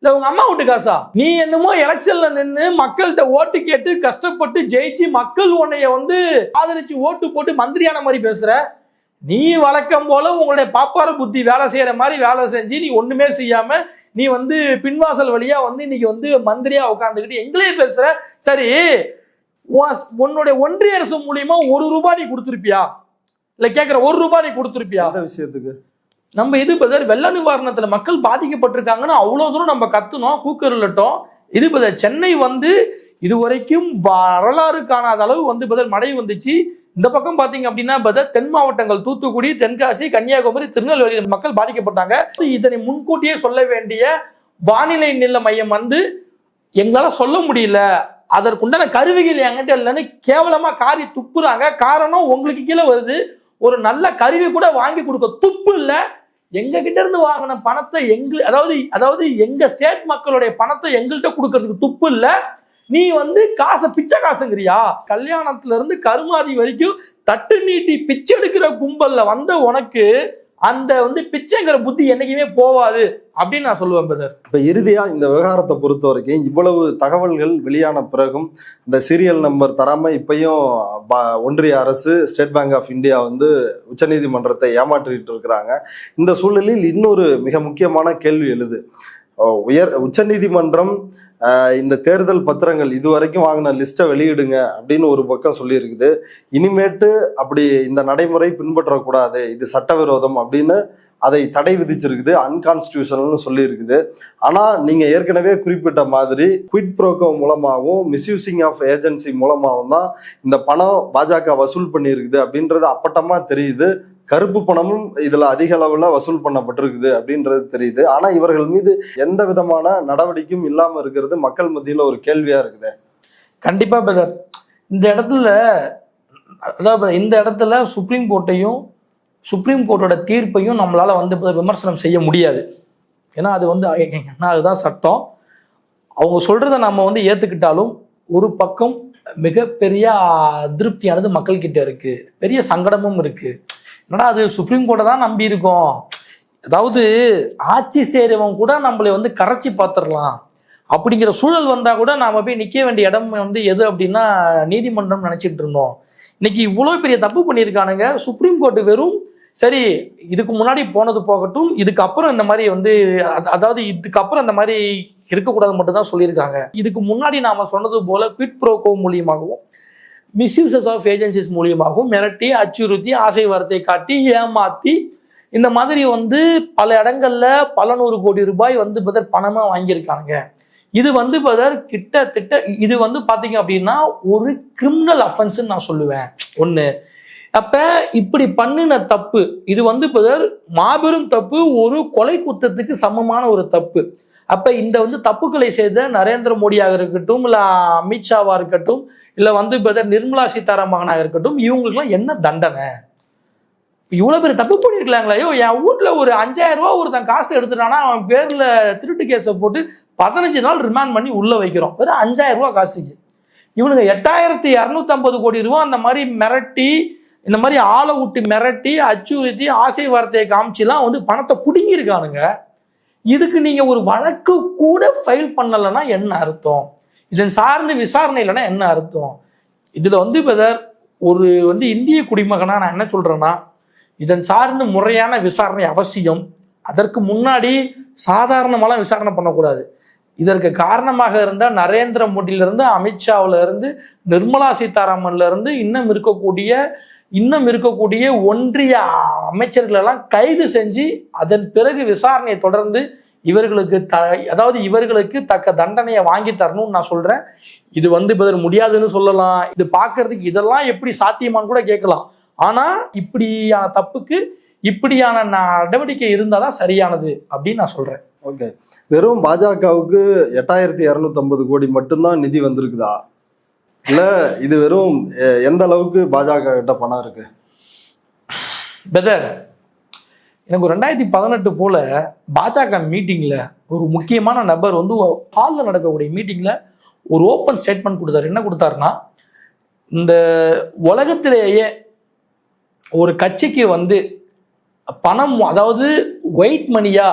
இல்ல உங்க அம்மா வீட்டு காசா? நீ என்னமோ எலெக்ஷன்ல நின்று மக்கள்கிட்ட ஓட்டு கேட்டு கஷ்டப்பட்டு ஜெயிச்சு மக்கள் உன்னைய வந்து ஆதரிச்சு ஓட்டு போட்டு மந்திரியான மாதிரி பேசுற. நீ வழக்கம் போல உங்களுடைய பாப்பார புத்தி வேலை செய்யற மாதிரி வேலை செஞ்சு நீ ஒண்ணுமே செய்யாம நீ வந்து பின்வாசல் வழியா வந்து இன்னைக்கு வந்து மந்திரியா உட்காந்துக்கிட்டு எங்களே பேசுற. சரி, உன்னுடைய ஒன்றிய அரசு மூலியமா 1 ரூபாய் நீ கொடுத்துருப்பியா? இல்ல கேக்குற 1 ரூபாய் நீ கொடுத்துருப்பியா? அந்த விஷயத்துக்கு நம்ம இது வெள்ள நிவாரணத்துல மக்கள் பாதிக்கப்பட்டிருக்காங்கன்னு அவ்வளவு தூரம் நம்ம கத்துனோம், கூக்குரலிட்டோம். இது சென்னை வந்து இதுவரைக்கும் வரலாறு காணாத அளவு வந்து மழை வந்துச்சு. இந்த பக்கம் பாத்தீங்க அப்படின்னா தென் மாவட்டங்கள் தூத்துக்குடி, தென்காசி, கன்னியாகுமரி, திருநெல்வேலி மக்கள் பாதிக்கப்பட்டாங்க. இதனை முன்கூட்டியே சொல்ல வேண்டிய வானிலை நில மையம் வந்து எங்களால சொல்ல முடியல, அதற்குண்டான கருவிகள் என்கிட்ட இல்லைன்னு கேவலமா காரி துப்புறாங்க. காரணம் உங்களுக்கு கீழே வருது, ஒரு நல்ல கருவி கூட வாங்கி கொடுக்க துப்பு இல்ல. எங்க கிட்ட இருந்து வாங்கின பணத்தை அதாவது எங்க ஸ்டேட் மக்களுடைய பணத்தை எங்கள்கிட்ட கொடுக்கறதுக்கு துப்பு இல்ல. நீ வந்து காசை பிச்சை காசுங்கிறியா? கல்யாணத்துல இருந்து கருமாதி வரைக்கும் தட்டு நீட்டி பிச்சை எடுக்கிற கும்பல்ல வந்த உனக்கு அந்த வந்து பிச்சைங்கிற புத்தி என்னைக்குமே போவாது அப்படின்னு நான் சொல்லுவேன் பிரதர். இப்ப இறுதியா இந்த விவகாரத்தை பொறுத்த வரைக்கும் இவ்வளவு தகவல்கள் வெளியான பிறகும் இந்த சீரியல் நம்பர் தராம இப்பயும் ஒன்றிய அரசு ஸ்டேட் பேங்க் ஆஃப் இந்தியா வந்து உச்சநீதிமன்றத்தை ஏமாற்றிட்டு இருக்கிறாங்க. இந்த சூழலில் இன்னொரு மிக முக்கியமான கேள்வி எழுது. உச்சநீதிமன்றம் இந்த தேர்தல் பத்திரங்கள் இதுவரைக்கும் வாங்கின லிஸ்ட்டை வெளியிடுங்க அப்படின்னு ஒரு பக்கம் சொல்லியிருக்குது. இனிமேட்டு அப்படி இந்த நடைமுறை பின்பற்றக்கூடாது, இது சட்டவிரோதம் அப்படின்னு அதை தடை விதிச்சிருக்குது, அன்கான்ஸ்டியூஷனல்னு சொல்லியிருக்குது. ஆனால் நீங்கள் ஏற்கனவே குறிப்பிட்ட மாதிரி குவிட் ப்ரோக்கோ மூலமாகவும் மிஸ்யூசிங் ஆஃப் ஏஜென்சி மூலமாகவும் தான் இந்த பணம் பாஜக வசூல் பண்ணியிருக்குது அப்படின்றது அப்பட்டமாக தெரியுது. கருப்பு பணமும் இதுல அதிக அளவுல வசூல் பண்ணப்பட்டிருக்குது அப்படின்றது தெரியுது. ஆனா இவர்கள் மீது எந்த விதமான நடவடிக்கையும் இல்லாம இருக்கிறது மக்கள் மத்தியில ஒரு கேள்வியா இருக்குது. கண்டிப்பா பிரதர், இந்த இடத்துல அதாவது இந்த இடத்துல சுப்ரீம் கோர்ட்டோட தீர்ப்பையும் நம்மளால வந்து விமர்சனம் செய்ய முடியாது. ஏன்னா அது வந்து அதுதான் சட்டம். அவங்க சொல்றதை நம்ம வந்து ஏத்துக்கிட்டாலும் ஒரு பக்கம் மிகப்பெரிய அதிருப்தியானது மக்கள்கிட்ட இருக்கு, பெரிய சங்கடமும் இருக்கு. என்னடா அது சுப்ரீம் கோர்ட்டை தான் நம்பி இருக்கோம், அதாவது ஆட்சி செய்கிறவங்க கூட நம்மளை வந்து கரைச்சி பார்த்துடலாம் அப்படிங்கிற சூழல் வந்தால் கூட நாம் போய் நிற்க வேண்டிய இடம் வந்து எது அப்படின்னா நீதிமன்றம் நினச்சிட்டு இருந்தோம். இன்னைக்கு இவ்வளோ பெரிய தப்பு பண்ணியிருக்கானுங்க. சுப்ரீம் கோர்ட்டு வெறும் சரி இதுக்கு முன்னாடி போனது போகட்டும், இதுக்கப்புறம் இந்த மாதிரி வந்து அதாவது இதுக்கப்புறம் இந்த மாதிரி இருக்கக்கூடாது மட்டும்தான் சொல்லியிருக்காங்க. இதுக்கு முன்னாடி நாம் சொன்னது போல குவிட் ப்ரோக்கோ மூலியமாகவும் மிஸ்யூசஸ் ஆஃப் ஏஜென்சிஸ் மூலியமாகவும் மிரட்டி அச்சுறுத்தி ஆசை வார்த்தை காட்டி ஏமாத்தி இந்த மாதிரி வந்து பல இடங்கள்ல பல 100 கோடி ரூபாய் வந்து பதர் பணமா வாங்கியிருக்கானுங்க. இது வந்து பதர் கிட்டத்தட்ட இது வந்து பாத்தீங்க அப்படின்னா ஒரு கிரிமினல் அஃபென்ஸ்ன்னு நான் சொல்லுவேன். ஒண்ணு, அப்ப இப்படி பண்ணின தப்பு இது வந்து பதர் மாபெரும் தப்பு, ஒரு கொலை குற்றத்துக்கு சமமான ஒரு தப்பு. அப்ப இந்த வந்து தப்புக்களை செய்த நரேந்திர மோடியாக இருக்கட்டும், இல்ல அமித்ஷாவா இருக்கட்டும், இல்ல வந்து நிர்மலா சீதாராமனாக இருக்கட்டும், இவங்களுக்குலாம் என்ன தண்டனை? இவ்வளவு பேர் தப்பு பண்ணிருக்கலாங்களா? ஐயோ, என் வீட்டுல ஒரு 5000 ரூபாய் ஒருத்தன் காசு எடுத்துட்டானா அவன் பேர்ல திருட்டு கேஸை போட்டு 15 நாள் ரிமாண்ட் பண்ணி உள்ள வைக்கிறோம், வெறும் 5000 ரூபாய் காசுக்கு. இவனுங்க 8250 கோடி ரூபாய் அந்த மாதிரி மிரட்டி, இந்த மாதிரி ஆளை விட்டு மிரட்டி அச்சுறுத்தி ஆசை வார்த்தையை காமிச்சுலாம் வந்து பணத்தை புடுங்கியிருக்கானுங்க. இதுக்கு நீங்க ஒரு வழக்கு கூட ஃபைல் பண்ணலைன்னா என்ன அர்த்தம்? இதன் சார்ந்து விசாரணை இல்லைன்னா என்ன அர்த்தம்? இதுல வந்து பதர் ஒரு வந்து இந்திய குடிமகனா நான் என்ன சொல்றேன்னா, இதன் சார்ந்து முறையான விசாரணை அவசியம். அதற்கு முன்னாடி சாதாரணமாலாம் விசாரணை பண்ணக்கூடாது. இதற்கு காரணமாக இருந்த நரேந்திர மோடியில இருந்து, அமித்ஷாவில இருந்து, நிர்மலா சீதாராமன்ல இருந்து இன்னும் இருக்கக்கூடிய ஒன்றிய அமைச்சர்கள் எல்லாம் கைது செஞ்சு அதன் பிறகு விசாரணையை தொடர்ந்து இவர்களுக்கு தக்க தண்டனையை வாங்கி தரணும்னு நான் சொல்றேன். இது வந்து முடியாதுன்னு சொல்லலாம், இது பார்க்கறதுக்கு இதெல்லாம் எப்படி சாத்தியமானு கூட கேட்கலாம். ஆனா இப்படியான தப்புக்கு இப்படியான நடவடிக்கை இருந்தாதான் சரியானது அப்படின்னு நான் சொல்றேன். ஓகே, வெறும் பாஜகவுக்கு 8250 கோடி மட்டும்தான் நிதி வந்திருக்குதா, இல்ல இது வெறும் எந்த அளவுக்கு பாஜக கிட்ட பணம் இருக்கு? பெதர், எனக்கு 2018 போல பாஜக மீட்டிங்ல ஒரு முக்கியமான நபர் வந்து ஹாலில் நடக்கக்கூடிய மீட்டிங்ல ஒரு ஓப்பன் ஸ்டேட்மெண்ட் கொடுத்தாரு. என்ன கொடுத்தாருன்னா, இந்த உலகத்திலேயே ஒரு கட்சிக்கு வந்து பணம், அதாவது ஒயிட் மணியா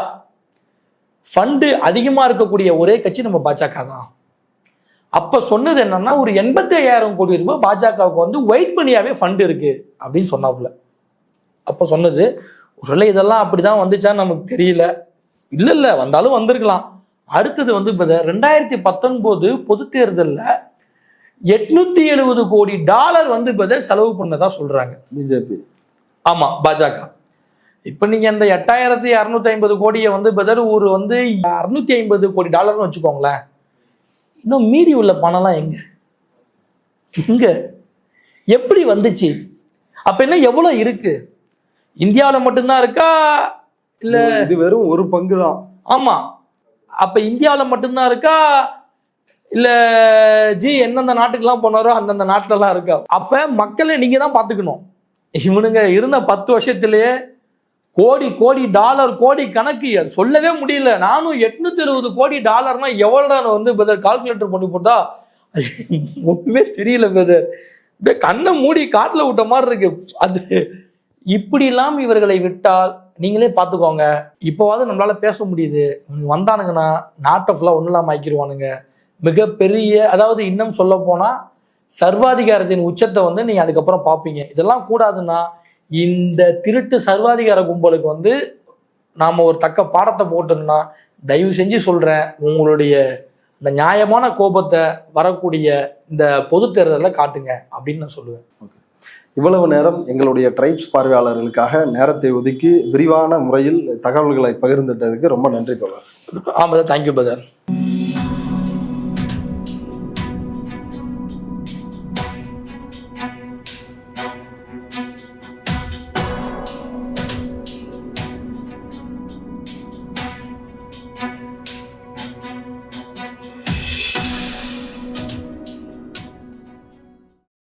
ஃபண்டு அதிகமா இருக்கக்கூடிய ஒரே கட்சி நம்ம பாஜக தான். அப்ப சொன்னது என்னன்னா, ஒரு 85,000 கோடி ரூபாய் பாஜகவுக்கு வந்து ஒயிட் மணியாவே ஃபண்ட் இருக்கு அப்படின்னு சொன்னாப்புல. அப்ப சொன்னது, ஒருவேளை இதெல்லாம் அப்படிதான் வந்துச்சா நமக்கு தெரியல, இல்ல வந்தாலும் வந்திருக்கலாம். அடுத்தது வந்து 2019 பொது தேர்தலில் $870 கோடி வந்து செலவு பண்ணதா சொல்றாங்க பிஜேபி. ஆமா, பாஜக. இப்ப நீங்க இந்த 8250 கோடியை வந்து ஒரு வந்து $650 கோடி வச்சுக்கோங்களேன். இன்னும் மீறி உள்ள பணம்லாம் எங்க எப்படி வந்துச்சு? அப்ப என்ன எவ்வளவு இருக்கு? இந்தியாவில் மட்டும்தான் இருக்கா, இல்ல இது வெறும் ஒரு பங்கு தான்? ஆமா, அப்ப இந்தியாவில் மட்டும்தான் இருக்கா, இல்ல எந்தெந்த நாட்டுக்கெல்லாம் போனாரோ அந்தந்த நாட்டுலலாம் இருக்கா? அப்ப மக்களை நீங்க தான் பாத்துக்கணும். இவனுங்க இருந்த 10 வருஷத்திலேயே கோடி டாலர், கோடி கணக்கு சொல்லவே முடியல. நானும் $870 கோடி எவ்வளவு வந்து கால்குலேட்டர் பண்ணி போட்டா ஒண்ணுமே தெரியல பிரதர். கண்ணை மூடி காட்டுல விட்ட மாதிரி இருக்கு. அது இப்படி இல்லாம இவர்களை விட்டால் நீங்களே பார்த்துக்கோங்க. இப்போவாது நம்மளால பேச முடியுது. வந்தானுங்கன்னா நாட்டை ஃபுல்லா ஒன்றும் இல்லாம ஆக்கிடுவானுங்க. மிகப்பெரிய, அதாவது இன்னும் சொல்ல போனா சர்வாதிகாரத்தின் உச்சத்தை வந்து நீங்க அதுக்கப்புறம் பார்ப்பீங்க. இதெல்லாம் கூடாதுன்னா இந்த திருட்டு சர்வாதிகார கும்பலுக்கு வந்து நாம ஒரு தக்க பாடத்தை போட்டோம்னா தயவு செஞ்சு சொல்கிறேன், உங்களுடைய இந்த நியாயமான கோபத்தை வரக்கூடிய இந்த பொது தேர்தலில் காட்டுங்க அப்படின்னு நான் சொல்லுவேன். இவ்வளவு நேரம் எங்களுடைய ட்ரைப்ஸ் பார்வையாளர்களுக்காக நேரத்தை ஒதுக்கி விரிவான முறையில் தகவல்களை பகிர்ந்துட்டதுக்கு ரொம்ப நன்றி தோழர். ஆமாம், தேங்க்யூ பிரதர்.